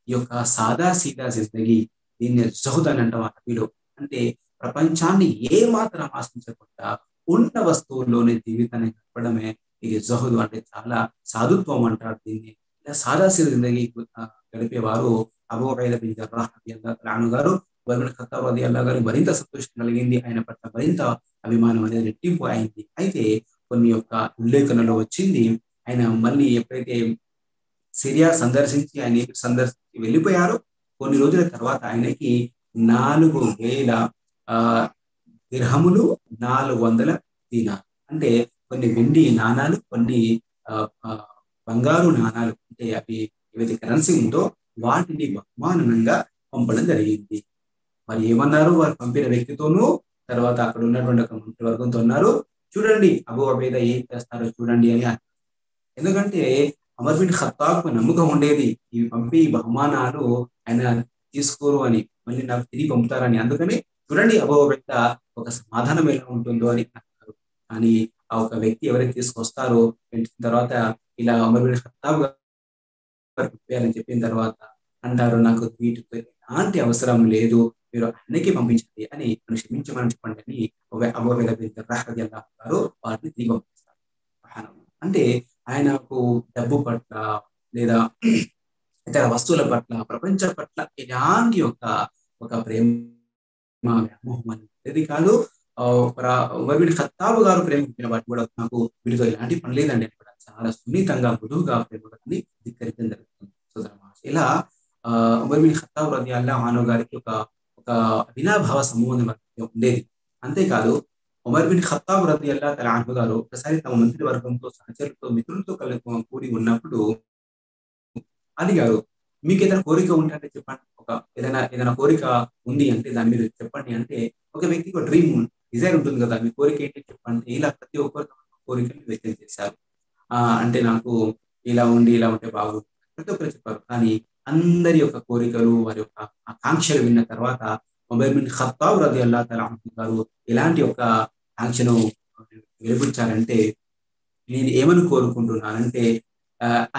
S1: ఈ యొక్క సాదా సీదా జిందగీ, దీన్ని జుహద్ అని అంటాం అరబీలో, అంటే ప్రపంచాన్ని ఏ మాత్రం ఆశించకుండా ఉన్న వస్తువుల్లోనే జీవితాన్ని గడపడమే ఇది జుహద్. అంటే చాలా సాధుత్వం అంటారు దీన్ని. ఇలా సాదా సీదా జిందగీ గడిపేవారు అబూ ఉబైదా బిన్ జర్రాహ్ రలియల్లాహు అన్హు గారు, ఉమర్ బిన్ ఖత్తాబ్ రలియల్లాహు గారు మరింత సంతోషం కలిగింది. ఆయన పట్ల మరింత అభిమానం అనేది రెట్టింపు అయింది. అయితే కొన్ని యొక్క ఉల్లేఖనలో వచ్చింది, ఆయన మళ్ళీ ఎప్పుడైతే సిరియా సందర్శించి వెళ్ళిపోయారు, కొన్ని రోజుల తర్వాత ఆయనకి 4000 దిర్హములు, 400 దీనాలు, అంటే కొన్ని వెండి నాణాలు, కొన్ని బంగారు నాణాలు, అంటే అవి ఏవైతే కరెన్సీ ఉందో వాటిని బహుమానంగా పంపడం జరిగింది. మరి ఏమన్నారు వారు పంపిన వ్యక్తితోనూ, తర్వాత అక్కడ ఉన్నటువంటి ఒక మంత్రివర్గంతో ఉన్నారు, చూడండి అబూ ఉబైదా ఏం చేస్తారో చూడండి అని. ఎందుకంటే ఉమర్ బిన్ ఖత్తాబ్ నమ్మకం ఉండేది, ఇవి పంపి బహుమానాలు ఆయన తీసుకోరు అని, మళ్ళీ నాకు తిరిగి పంపుతారని. అందుకని చూడండి అబూ ఉబైదా ఒక సమాధానం ఎలా ఉంటుందో అని అన్నారు. కానీ ఆ ఒక వ్యక్తి ఎవరైతే తీసుకొస్తారో తర్వాత ఇలా ఉమర్ బిన్ ఖత్తాబ్ అని చెప్పిన తర్వాత అంటారు, నాకు వీటితో ఎలాంటి అవసరం లేదు, మీరు అన్నకి పంపించండి అని, నన్ను క్షమించమని చెప్పండి అని అబూ ఉబైదా బిన్ జర్రాహ్ రలియల్లాహు గారు వారిని తిరిగి పంపిస్తారు. అంటే ఆయనకు డబ్బు పట్ల లేదా ఇతర వస్తువుల పట్ల, ప్రపంచం పట్ల ఎలాంటి ఒక ప్రేమ వ్యామోహం అనేది కాదు. ఉమర్ బిన్ ఖత్తాబ్ గారు ప్రేమించిన వాటి కూడా నాకు వీటితో ఎలాంటి పని లేదండి అని కూడా చాలా సున్నితంగా మృదువుగా ప్రేమని ధిక్కరించడం జరుగుతుంది. ఇలా ఉమర్ బిన్ ఖత్తాబ్ రలియల్లాహు అన్హు గారికి ఒక అవినాభావ సంబంధం ఉండేది. అంతేకాదు ఉమర్ బిన్ ఖత్తాబ్ రలియల్లాహు తఆలా అన్హు గారు ఒకసారి తమ మంత్రి వర్గంతో, సహచరులతో, మిత్రులతో కూడి ఉన్నప్పుడు అడిగారు, మీకు ఏదైనా కోరిక ఉంటే అంటే చెప్పండి, ఏదైనా కోరిక ఉంది అంటే దాని మీద చెప్పండి అంటే, ఒక వ్యక్తికి ఒక డిజైర్ ఉంటుంది కదా, మీ కోరిక ఏంటి చెప్పండి. ఇలా ప్రతి ఒక్కరు కోరికలు వ్యక్తం చేశారు. అంటే నాకు ఇలా ఉంటే బాగుంటుంది ప్రతి ఒక్కరు చెప్పారు. కానీ అందరి యొక్క కోరికలు, వారి యొక్క ఆకాంక్షలు విన్న తర్వాత ఉమర్ బిన్ ఖత్తాబ్ రలియల్లాహు తఆలా అన్హు గారు ఎలాంటి ఒక ఆంక్షను వెలిబుచ్చారంటే, నేను ఏమని కోరుకుంటున్నానంటే,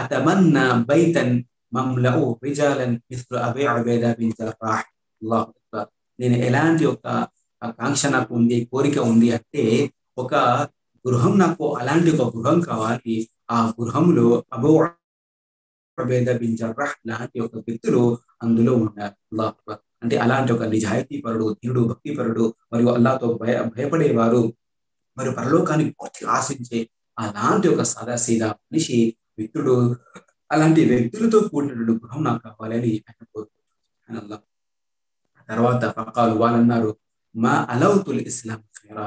S1: అతమన్నా బైతన్ మమ్లఉ రిజాలన్ మిస్లు అబీ ఉబైదా బిన్ జర్రాహ్. అల్లాహు అక్బర్. నేను ఎలాంటి ఒక ఆకాంక్ష నాకు ఉంది, కోరిక ఉంది అంటే, ఒక గృహం, నాకు అలాంటి ఒక గృహం కావాలి. ఆ గృహంలో అబూ ఉబైదా బిన్ జర్రాహ్ లాంటి ఒక వ్యక్తులు అందులో ఉండాలి. అల్లాహు అక్బర్. అంటే అలాంటి ఒక నిజాయితీ పరుడు, ధీరుడు, భక్తిపరుడు, మరియు అల్లాహ్తో భయపడేవారు, మరియు పరలోకాన్ని పూర్తిగా ఆశించే అలాంటి ఒక సాదాసీదా మనిషి వ్యక్తుడు, అలాంటి వ్యక్తులతో కూడినటువంటి గృహం నాకు కావాలని ఆయన కోరుకుంటున్నారు. తర్వాత ఫకాలు వాళ్ళన్నారు, మా అలౌతుల్ ఇస్లాం ఖైరా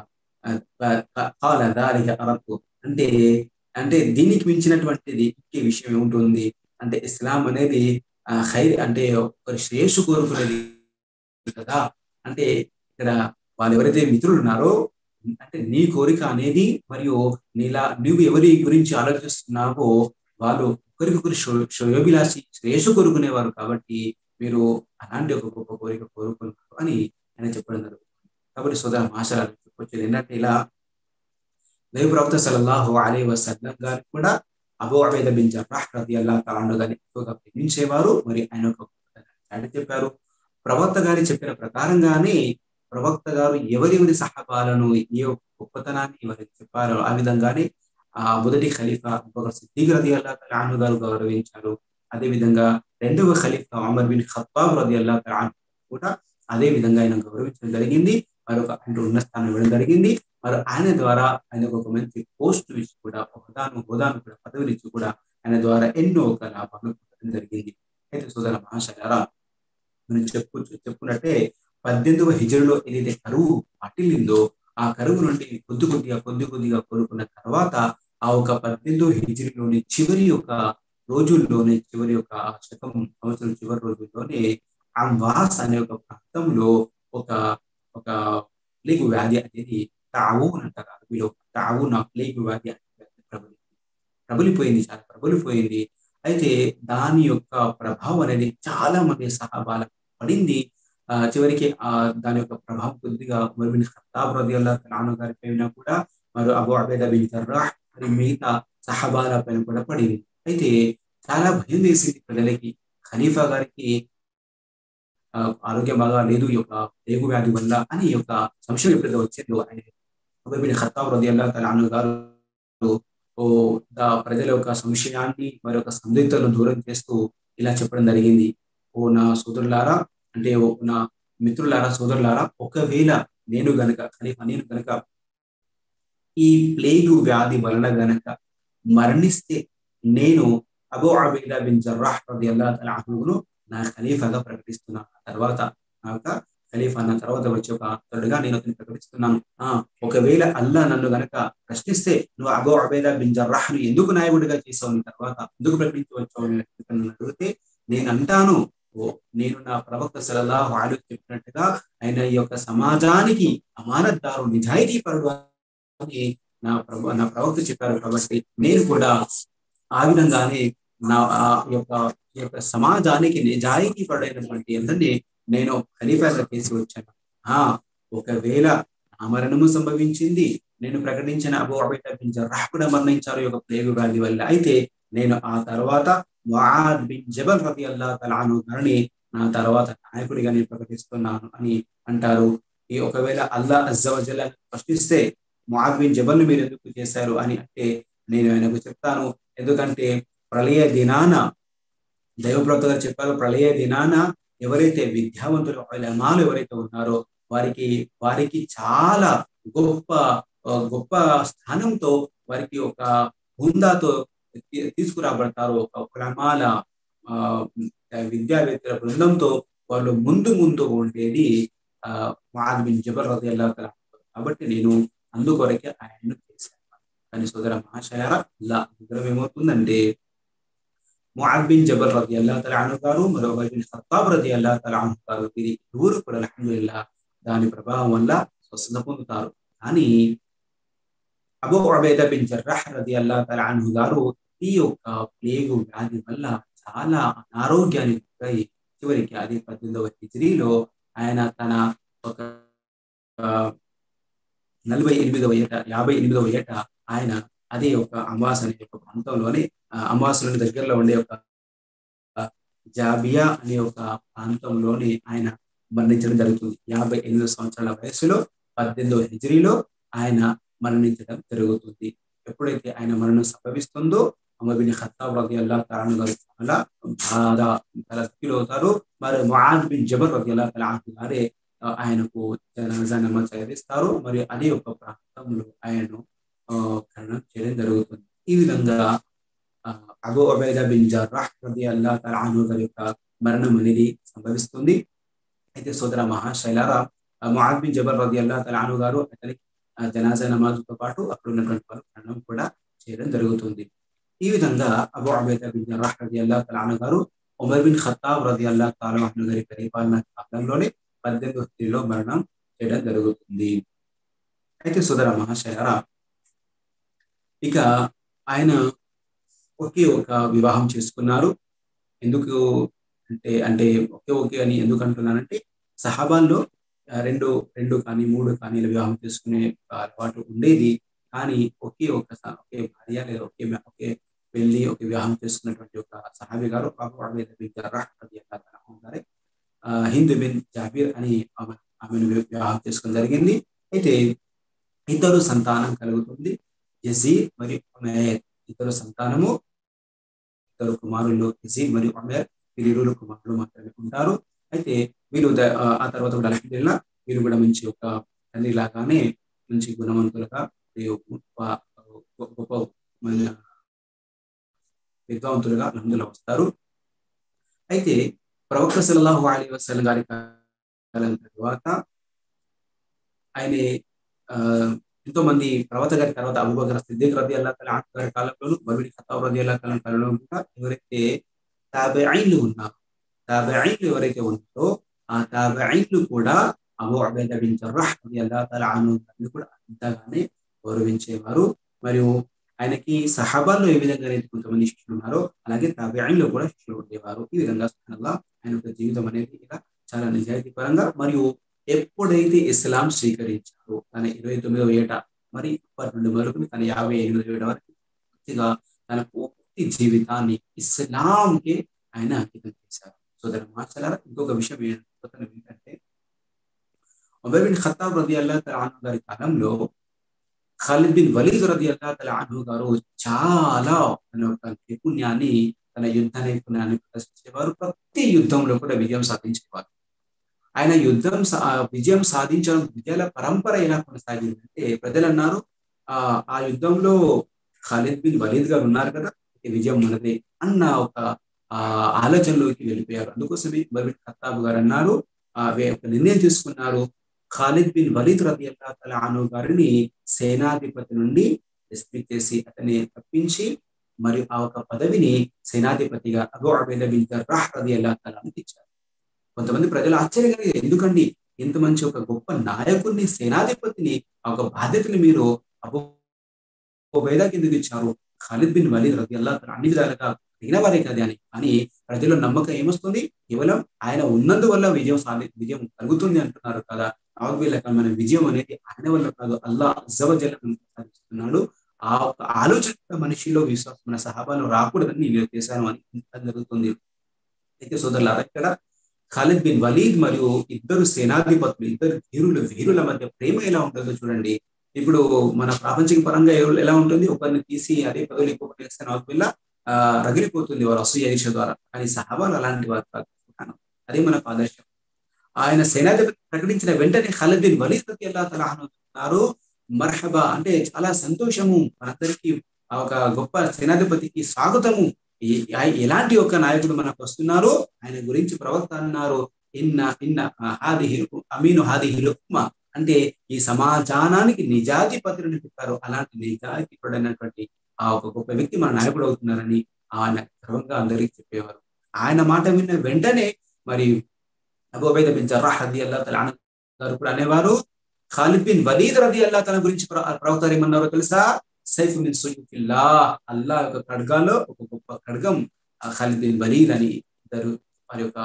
S1: ఖాల దాలిక అరద్దు. అంటే అంటే దీనికి మించినటువంటిది ఇంకే విషయం ఏముంటుంది అంటే, ఇస్లాం అనేది ఖైర్ అంటే ఒకరి శ్రేయస్సు కోరుకునేది కదా. అంటే ఇక్కడ వాళ్ళు ఎవరైతే మిత్రులు ఉన్నారో, అంటే నీ కోరిక అనేది మరియు నీవు ఎవరి గురించి ఆలోచిస్తున్నావో వాళ్ళు ఒకరికొకరు శ్రేయోభిలాషి, శ్రేయస్సు కోరుకునేవారు కాబట్టి మీరు అలాంటి ఒక గొప్ప కోరిక కోరుకున్నారు అని ఆయన చెప్పడం జరుగుతుంది. కాబట్టి సోదర మహాశయులారా, చెప్పొచ్చేది ఏంటంటే, ఇలా దైవ ప్రవక్త సల్లల్లాహు అలైహి వసల్లం గారు కూడా అబూ ఉబైదా బిన్ జర్రాహ్ రలియల్లాహు తఆలా అన్హు గారిని ఎక్కువగా ప్రేమించేవారు. మరి ఆయన ఒక చెప్పారు, ప్రవక్త గారి చెప్పిన ప్రకారంగానే ప్రవక్త గారు ఎవరి సహబాలను ఏ గొప్పతనాన్ని ఎవరికి చెప్పారో ఆ విధంగానే మొదటి ఖలీఫా అబూబకర్ సిద్దిక్ రలియల్లాహు తఆలా అన్హు గారు గౌరవించారు. అదేవిధంగా రెండవ ఖలీఫా ఉమర్ బిన్ ఖత్తాబ్ రలియల్లాహు తఆలా అన్హు కూడా అదే విధంగా ఆయన గౌరవించడం జరిగింది, మరొక ఆయన ఉన్న స్థానం ఇవ్వడం జరిగింది. మరి ఆయన ద్వారా ఆయనకు ఒక మంచి పోస్ట్ ఇచ్చి కూడా హోదాను హోదాను కూడా పదవిని ఇచ్చి కూడా ఆయన ద్వారా ఎన్నో ఒక లాభాలు పొందడం జరిగింది. అయితే సోదర మహాశయారా, మనం చెప్పుకున్నట్టే 18వ హిజ్రీలో ఏదైతే కరువు పట్టిల్లిందో ఆ కరువు నుండి కొద్ది కొద్దిగా కోలుకున్న తర్వాత ఆ ఒక 18వ హిజ్రీలోని చివరి యొక్క శకం సంవత్సరం చివరి రోజుల్లోనే అమ్వాస్ అనే ఒక ప్రాంతంలో ఒక ఒక ప్లేగు వ్యాధి అనేది తావూన్ అంటారు అరబీలో. తావూన్, ఆ ప్లేగు వ్యాధి అనేది ప్రబలిపోయింది, చాలా ప్రబలిపోయింది. అయితే దాని యొక్క ప్రభావం అనేది చాలా మంది సహాబాలకు పడింది. చివరికి దాని యొక్క ప్రభావం కొద్దిగా ఉమర్ బిన్ ఖత్తాబ్ రలియల్లాహు తఆలా అన్హు గారి పైన కూడా, మరి అబూ ఉబైదా బిన్ జర్రాహ్, మరి మిగతా సహాబాల పైన కూడా పడింది. అయితే చాలా భయం వేసింది ప్రజలకి. ఖలీఫా గారికి ఆరోగ్యం బాగా లేదు ఈ యొక్క ప్లేగు వ్యాధి వల్ల అని ఈ యొక్క సంశయం ఎప్పుడైతే వచ్చిందో, ఆయన ఉమర్ బిన్ ఖత్తాబ్ రలియల్లాహు తఆలా అన్హు గారు ప్రజల యొక్క సంశయాన్ని, మరి యొక్క సందిగ్ధతను దూరం చేస్తూ ఇలా చెప్పడం జరిగింది. ఓ నా సోదరులారా, అంటే ఓ నా మిత్రులారా, సోదరులారా, ఒకవేళ నేను గనక ఈ ప్లేగు వ్యాధి వలన గనక మరణిస్తే నేను అబూ ఉబైదా బిన్ జర్రాహ్ రలియల్లాహు తఆలా అన్హును నా ఖలీఫాగా ప్రకటిస్తున్నాను. ఖలీఫా అన్న తర్వాత వచ్చే ఒక తోడుగా నేను అతన్ని ప్రకటిస్తున్నాను. ఒకవేళ అల్లా నన్ను గనక ప్రశ్నిస్తే, నువ్వు అబూ ఉబైదా బిన్ జర్రాహ్ను ఎందుకు నాయకుడిగా చేసావు, నీ తర్వాత ఎందుకు ప్రకటించవచ్చావు నన్ను అడిగితే, నేను అంటాను, నేను నా ప్రవక్త సల్లల్లాహు అలైహి వసల్లం చెప్పినట్టుగా ఆయన ఈ యొక్క సమాజానికి అమానత్దారు, నిజాయితీ పరుడు అని నా ప్రవక్త చెప్పారు. కాబట్టి నేను కూడా ఆ విధంగానే ఈ యొక్క సమాజానికి నిజాయితీ పడైనటువంటి అందరినీ నేను ఖలీఫాగా చేసి వచ్చాను. ఒకవేళ నా మరణము సంభవించింది, నేను ప్రకటించిన అబూ ఉబైదా బిన్ జర్రాహ్ కూడా మరణించారు ఈ యొక్క ప్లేగు వ్యాధి వల్ల, అయితే నేను ఆ తర్వాత ముఆద్ బిన్ జబల్ రలియల్లాహు తఆలా అన్హు గారిని నా తర్వాత నాయకుడిగా నేను ప్రకటిస్తున్నాను అని అంటారు. ఒకవేళ అల్లా అజ్జ వ జల్ల ప్రశ్నిస్తే, ముఆద్ బిన్ జబల్ ను మీరు ఎందుకు చేశారు అని అంటే, నేను ఆయనకు చెప్తాను, ఎందుకంటే ప్రళయ దినాన దైవప్రవక్త గారు చెప్పారు, ప్రళయ దినాన ఎవరైతే విద్యావంతులు ఉలమాలు ఎవరైతే ఉన్నారో వారికి చాలా గొప్ప గొప్ప స్థానంతో, వారికి ఒక హుందాతో తీసుకురాబడతారు. ఒక ఉలమాల విద్యావేత్తల బృందంతో వాళ్ళు ముందు ఉండేది ముఆద్ బిన్ జబల్ రలియల్లాహు తఆలా. కాబట్టి నేను అందుకొరకే ఆయనను చేశాను. కానీ సోదర మహాశయారా, ఇలా విగ్రహం ఏమవుతుందంటే, ముఆద్ బిన్ జబల్ రలియల్లాహు తఆలా అన్హు గారు, మరియు ఉమర్ బిన్ ఖత్తాబ్ రలియల్లాహు తఆలా అన్హు గారు, వీరి ఇరువురు కూడా అల్హమ్దులిల్లాహ్ దాని ప్రభావం వల్ల స్వస్థత పొందుతారు. కానీ అబూ ఉబైదా బిన్ జర్రాహ్ రలియల్లాహు తఆలా అన్హు గారు ఈ యొక్క ప్లేగు వ్యాధి వల్ల చాలా అనారోగ్యానికి గురై చివరికి అది 18వ హిజ్రీలో ఆయన తన ఒక 58వ ఏట ఆయన అదే ఒక అమ్వాస్ అనే ఒక ప్రాంతంలోనే, అమ్వాసులోని దగ్గరలో ఉండే ఒక జాబియా అనే ఒక ప్రాంతంలోని ఆయన మరణించడం జరుగుతుంది. 58 సంవత్సరాల వయసులో 18వ హిజ్రీలో ఆయన మరణించడం జరుగుతుంది. ఎప్పుడైతే ఆయన మరణం సంభవిస్తుందో, ఉమర్ బిన్ ఖత్తాబ్ రలియల్లాహు తఆలా అన్హు గారు చాలా ఫీలవుతారు. మరి ముఆద్ బిన్ జబల్ రలియల్లాహు తఆలా అన్హు గారే ఆయనకు జనాజా నమాజ్ చదివిస్తారు. మరియు అదే ఒక ప్రాంతంలో ఆయనను ఖననం చేయడం జరుగుతుంది. ఈ విధంగా అబూ ఉబైదా బిన్ జర్రాహ్ రలియల్లాహు తఆలా అన్హు గారి యొక్క మరణం అనేది సంభవిస్తుంది. అయితే సోదర మహాశైలారా, ముఆద్ బిన్ జబల్ రలియల్లాహు తఆలా అన్హు గారు అతనికి జనాజా నమాజ్తో పాటు అక్కడ ఉన్నటువంటి వారు ఖననం కూడా చేయడం జరుగుతుంది. ఈ విధంగా అబూ ఉబైదా బిన్ జర్రాహ్ రలియల్లాహు తఆలా అన్హు గారు ఉమర్ బిన్ ఖత్తాబ్ రలియల్లాహు తఆలా అన్హు గారి పరిపాలన కాలంలోనే 18వ హిజ్రీలో మరణం చేయడం జరుగుతుంది. అయితే సోదర మహాశయారా, ఇక ఆయన ఒకే ఒక వివాహం చేసుకున్నారు. ఎందుకు అంటే ఒకే అని ఎందుకు అంటున్నానంటే, సహాబాల్లో రెండు కానీ 3 కానీ వివాహం చేసుకునే అలవాటు ఉండేది. కానీ ఒకే భార్య లేదా ఒకే పెళ్లి, ఒకే వివాహం చేసుకున్నటువంటి ఒక సహాబీ గారు అబూ ఉబైదా బిన్ జర్రాహ్ రలియల్లాహు తఆలా అన్హు గారు హింద్ బిన్ జాబిర్ అని ఆమెను వివాహం చేసుకోవడం జరిగింది. అయితే ఇద్దరు సంతానం కలుగుతుంది, యజీద్ మరియు ఉమైర్. ఇద్దరు కుమారులు యజీద్ మరియు ఉమైర్, వీరిరువురు కుమారులు మాత్రమే ఉంటారు. అయితే వీరు ఆ తర్వాత కూడా అల్హమ్దులిల్లాహ్ వీరు కూడా మంచి ఒక తండ్రి లాగానే మంచి గుణవంతులుగా మరియు గొప్ప విద్వాంతులుగా అల్హమ్దులిల్లాహ్ వస్తారు. అయితే ప్రవక్త సల్లల్లాహు అలైహి వసల్లం గారి కాలం తర్వాత ఆయన ఎంతో మంది ప్రవక్త గారి తర్వాత అబూబకర్ సిద్దిక్ రలియల్లాహు తఆలా అన్హు గారి కాలంలోను, ఉమర్ బిన్ ఖత్తాబ్ రలియల్లాహు తఆలా కాలంలో కూడా ఎవరైతే తాబిঈన్లు ఉన్నారు, తాబిঈన్లు ఎవరైతే ఉన్నారో ఆ తాబిঈన్లు కూడా అబూ ఉబైదా బిన్ జర్రాహ్ రలియల్లాహు తఆలా అన్హు గారిని కూడా అంతగానే గౌరవించేవారు. మరియు ఆయనకి సహాబాల్లో ఏ విధంగా అయితే కొంతమంది శిష్యులు ఉన్నారో అలాగే తాబిঈన్లో కూడా శిష్యులు ఉండేవారు. ఈ విధంగా సుబ్హానల్లాహ్ ఆయన యొక్క జీవితం అనేది ఇలా చాలా నిజాయితీ పరంగా మరియు ఎప్పుడైతే ఇస్లాం స్వీకరించారో తన 29వ ఏట మరి ఇప్పటి నుండి మొదలుకొని తన 58వ ఏట వరకు పూర్తిగా తన పూర్తి జీవితాన్ని ఇస్లాంకి ఆయన అంకితం చేశారు. సోదర మహాశయులారా, ఇంకొక విషయం ఏంటంటే ఉమర్ బిన్ ఖత్తాబ్ రలియల్లాహు తఆలా అన్హు గారి కాలంలో ఖాలిద్ బిన్ వలీద్ రలియల్లాహు తఆలా అన్హు గారు చాలా తన యొక్క నైపుణ్యాన్ని, తన యుద్ధ నైపుణ్యాన్ని ప్రదర్శించేవారు. ప్రతి యుద్ధంలో కూడా విజయం సాధించేవారు. ఆయన విజయం సాధించడం విజయాల పరంపర ఎలా కొనసాగిందంటే ప్రజలు అన్నారు, ఆ యుద్ధంలో ఖాలిద్ బిన్ వలీద్ గారు ఉన్నారు కదా, ఈ విజయం మనదే అన్న ఒక ఆలోచనలోకి వెళ్ళిపోయారు. అందుకోసమే ఉమర్ బిన్ ఖత్తాబ్ గారు అన్నారు, ఒక నిర్ణయం తీసుకున్నారు, ఖాలిద్ బిన్ వలీద్ రలియల్లాహు తఆలా అన్హు గారిని సేనాధిపతి నుండి డిస్మిస్ చేసి అతన్ని తప్పించి మరియు ఆ ఒక పదవిని సేనాధిపతిగా అబూ ఉబైదా బిన్ జర్రాహ్ రలియల్లాహు తఆలా అన్హుకి ఇచ్చారు. కొంతమంది ప్రజలు ఆశ్చర్యంగా ఎందుకండి ఇంత మంచి ఒక గొప్ప నాయకుడిని, సేనాధిపతిని, ఆ ఒక బాధ్యతని మీరు అబూ ఉబైదా కిందకి ఇచ్చారు, ఖాలిద్ బిన్ వలీద్ రలియల్లాహు తఆలా అన్ని విధాలుగా తగిన వారే కదా అని. కానీ ప్రజల్లో నమ్మకం ఏమొస్తుంది, కేవలం ఆయన ఉన్నందువల్ల విజయం కలుగుతుంది అంటున్నారు కదా. మన విజయం అనేది ఆయన వల్ల కాదు, అల్లాహ్ అజ్జ వ జల్ల సాధిస్తున్నాడు. ఆ ఒక ఆలోచన మనిషిలో విశ్వాసం మన సహాబాలో రాకూడదని నేను చేశాను అని జరుగుతుంది. అయితే సోదరులారా, ఇక్కడ ఖాలిద్ బిన్ వలీద్ మరియు ఇద్దరు సేనాధిపతులు, ఇద్దరు వీరుల మధ్య ప్రేమ ఎలా ఉంటుందో చూడండి. ఇప్పుడు మన ప్రాపంచిక పరంగా ఎలా ఉంటుంది, ఒకరిని తీసి అదే పదవులు ఇంకొకటి వేస్తే నౌజుబిల్లా రగిలిపోతుంది వారు అసూయ ఈర్ష్య ద్వారా. కానీ సహాబాలు అలాంటి వారు కాదు. అదే మనకు ఆదర్శం. ఆయన సేనాధిపతి ప్రకటించిన వెంటనే ఖాలిద్ బిన్ వలీద్ రలియల్లాహు తఆలా అన్హు అన్నారు, మర్హబా అంటే చాలా సంతోషము, మనందరికీ ఒక గొప్ప సేనాధిపతికి స్వాగతము, ఎలాంటి ఒక నాయకుడు మనకు వస్తున్నారు, ఆయన గురించి ప్రవక్త అన్నారు, ఇన్న ఇన్న హాదిహి అమీను హాదిహిల్ ఉమ్మా అంటే ఈ సమాజానానికి నిజాధిపతిని చెప్పారు. అలాంటి నిజాధిపడైనటువంటి ఆ ఒక గొప్ప వ్యక్తి మన నాయకుడు అవుతున్నారని ఆయన గర్వంగా అందరికీ చెప్పేవారు. ఆయన మాట విన్న వెంటనే మరి అబూ ఉబైదా బిన్ జర్రాహ్ రలియల్లాహు తఆలా అన్హు గారు కూడా అనేవారు, ఖాలిద్ బిన్ వలీద్ రలియల్లాహు తఆలా గురించి ప్రవక్త ఏమన్నారో తెలుసా, సైఫ్ మిన్ సుయూఫిల్లాహ్, అల్లాహ్ యొక్క ఖడ్గాలో ఒక గొప్ప ఖడ్గం ఖాలిద్ బిన్ వలీద్ అని ఇద్దరు వారి యొక్క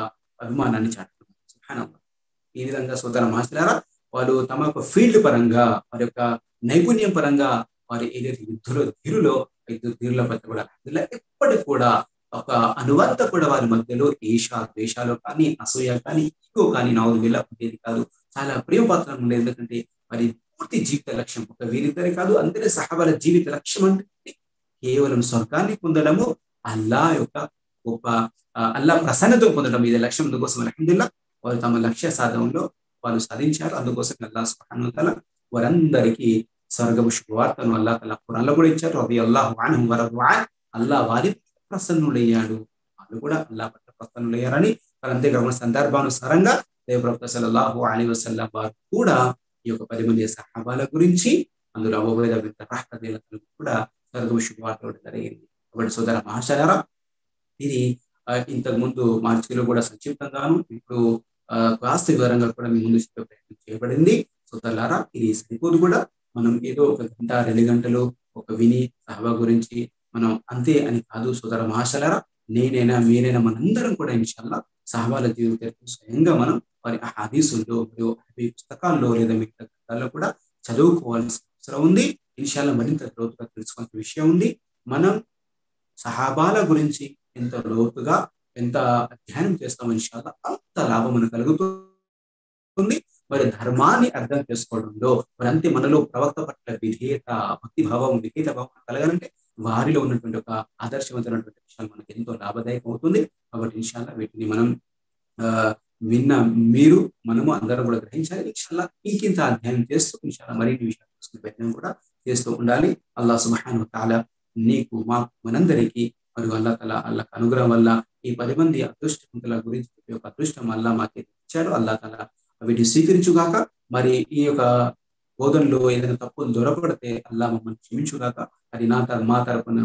S1: అభిమానాన్ని చాటుకున్నారు. సుబ్హానల్లాహ్. ఈ విధంగా సోదర మహాశయులారా, వారు తమ యొక్క ఫీల్డ్ పరంగా, వారి యొక్క నైపుణ్యం పరంగా వారు ఏదైతే ధీరుల పట్ల కూడా ఎప్పటికి కూడా ఒక అనువంత కూడా వారి మధ్యలో ద్వేషాలు కానీ, అసూయ కానీ, ఈగో కానీ నౌజుబిల్లాహ్ ఉండేది కాదు. చాలా ప్రేమపాత్రం ఉండేది. ఎందుకంటే వారి పూర్తి జీవిత లక్ష్యం ఒక వీరిద్దరే కాదు, అందరి సహాబాల జీవిత లక్ష్యం అంటే కేవలం స్వర్గాన్ని పొందడము, అల్లాహ్ యొక్క గొప్ప అల్లాహ్ ప్రసన్నత పొందడం. ఇది లక్ష్యం. అందుకోసం అల్హమ్దులిల్లాహ్ వారు తమ లక్ష్య సాధనలో వారు సాధించారు. అందుకోసం అల్లాహ్ సుబ్హానహు వ తఆలా వారందరికీ స్వర్గపు శుభవార్తను అల్లాహ్ తఆలా ఖురాన్లో కూడా ఇచ్చారు. రలియల్లాహు అన్హుం వ రదు అన్, అల్లాహ్ వారి ప్రసన్నుడయ్యాడు, వాళ్ళు కూడా అల్లాహ్ పట్ల ప్రసన్నులయ్యారని. మరి అంతేకాకుండా సందర్భానుసారంగా ప్రవక్త సల్లల్లాహు అలైహి వసల్లం వారు కూడా ఈ యొక్క 10 మంది సహాబాల గురించి, అందులో అబూ ఉబైదా బిన్ జర్రాహ్ రలియల్లాహు తఆలా కూడా స్వర్గపు శుభవార్త జరిగింది. కాబట్టి సోదర మహాశయులారా, ఇది ఇంతకు ముందు మార్చిలో కూడా సంక్షిప్తంగాను, ఇప్పుడు కాస్త వివరంగా కూడా మీ ముందు చెప్పే ప్రయత్నం చేయబడింది. సోదరులారా, ఇది సరిపోదు కూడా. మనం ఏదో ఒక గంట 2 గంటలు ఒక విని సహబా గురించి మనం అంతే అని కాదు. సోదర మహాశయులారా, నేనైనా మీరైనా మనందరం కూడా ఇన్షాల్లాహ్ సహబాల జీవితాలను స్వయంగా మనం వారి హదీసుల్లో మరియు పుస్తకాల్లో లేదా మిగతా గ్రంథాల్లో కూడా చదువుకోవాల్సిన అవసరం ఉంది. ఇన్షాల్లాహ్ మరింత లోతుగా తెలుసుకోవాల్సిన విషయం ఉంది. మనం సహాబాల గురించి ఎంత లోతుగా ఎంత అధ్యయనం చేస్తామో ఇన్షాల్లాహ్ అంత లాభం మనకు కలుగుతుంది. మరి ధర్మాన్ని అర్థం చేసుకోవడంలో మరి అంతే మనలో ప్రవక్త పట్ల భక్తి భావం, విధేయత భావం కలగాలంటే వారిలో ఉన్నటువంటి ఒక ఆదర్శవంతమైనటువంటి విషయాలు మనకు ఎంతో లాభదాయకం అవుతుంది. కాబట్టి ఇన్షాల్లాహ్ వీటిని మనం విన్న మీరు మనము అందరం కూడా గ్రహించాలి. ఇన్షాల్లా ఇంకింత అధ్యయనం చేస్తూ ఇన్షాల్లా మరిన్ని విషయాలు తెలుసుకునే ప్రయత్నం కూడా చేస్తూ ఉండాలి. అల్లాహ్ సుబ్హానహు వ తఆలా నీకు మాకు మనందరికీ మరియు అల్లాహ్ అనుగ్రహం వల్ల ఈ 10 మంది అదృష్టవంతుల గురించి చెప్పే ఒక అదృష్టం అల్లాహ్ మాకు ఇచ్చాడు. అల్లాహ్ తఆలా వీటిని స్వీకరించుగాక. మరి ఈ యొక్క బోధనలో ఏదైనా తప్పులు దొరకబడితే అల్లాహ్ మమ్మల్ని క్షమించుగాక. అది మా తరపున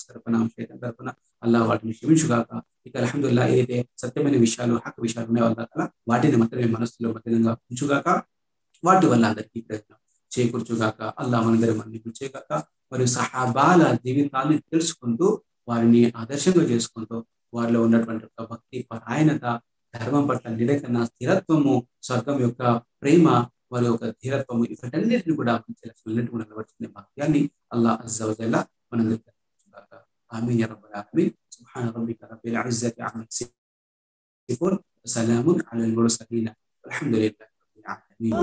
S1: తరపున షైతాన్ తరపున అల్లాహ్ వాటిని క్షమించుగాక. ఇక అల్హమ్దులిల్లాహ్ ఏదైతే సత్యమైన విషయాలు హక్ విషయాలు ఉన్నాయో అల్లాహ్ తఆలా వాటిని మాత్రమే మనసులో భద్రంగా ఉంచుగాక. వాటి వల్ల అందరికీ ప్రయోజనం చేకూర్చుగాక. అల్లాహ్ మనందరి మనల్ని చేయగాక. మరియు సహాబాల జీవితాన్ని తెలుసుకుంటూ వారిని ఆదర్శంగా చేసుకుంటూ వారిలో ఉన్నటువంటి ఒక భక్తి పరాయణత, ధర్మం పట్ల నిలకన, స్థిరత్వము, స్వర్గం యొక్క ప్రేమ, వారి యొక్క ధీరత్వము ఇవన్నిటిని కూడా మంచి లక్షణాలన్నింటినీ కూడా నిలబడుతున్న భాగ్యాన్ని అల్లాహ్ అజ్జా వ జల్ల మనందరికీ అనుగ్రహించుగాక. ఆమీన్ యా రబ్బల్ ఆలమీన్. సుబ్హాన రబ్బిక రబ్బిల్ ఇజ్జతి అమ్మా యసిఫూన్. సలామున్ అలల్ ముర్సలీన్. వల్హమ్దులిల్లాహి రబ్బిల్ ఆలమీన్.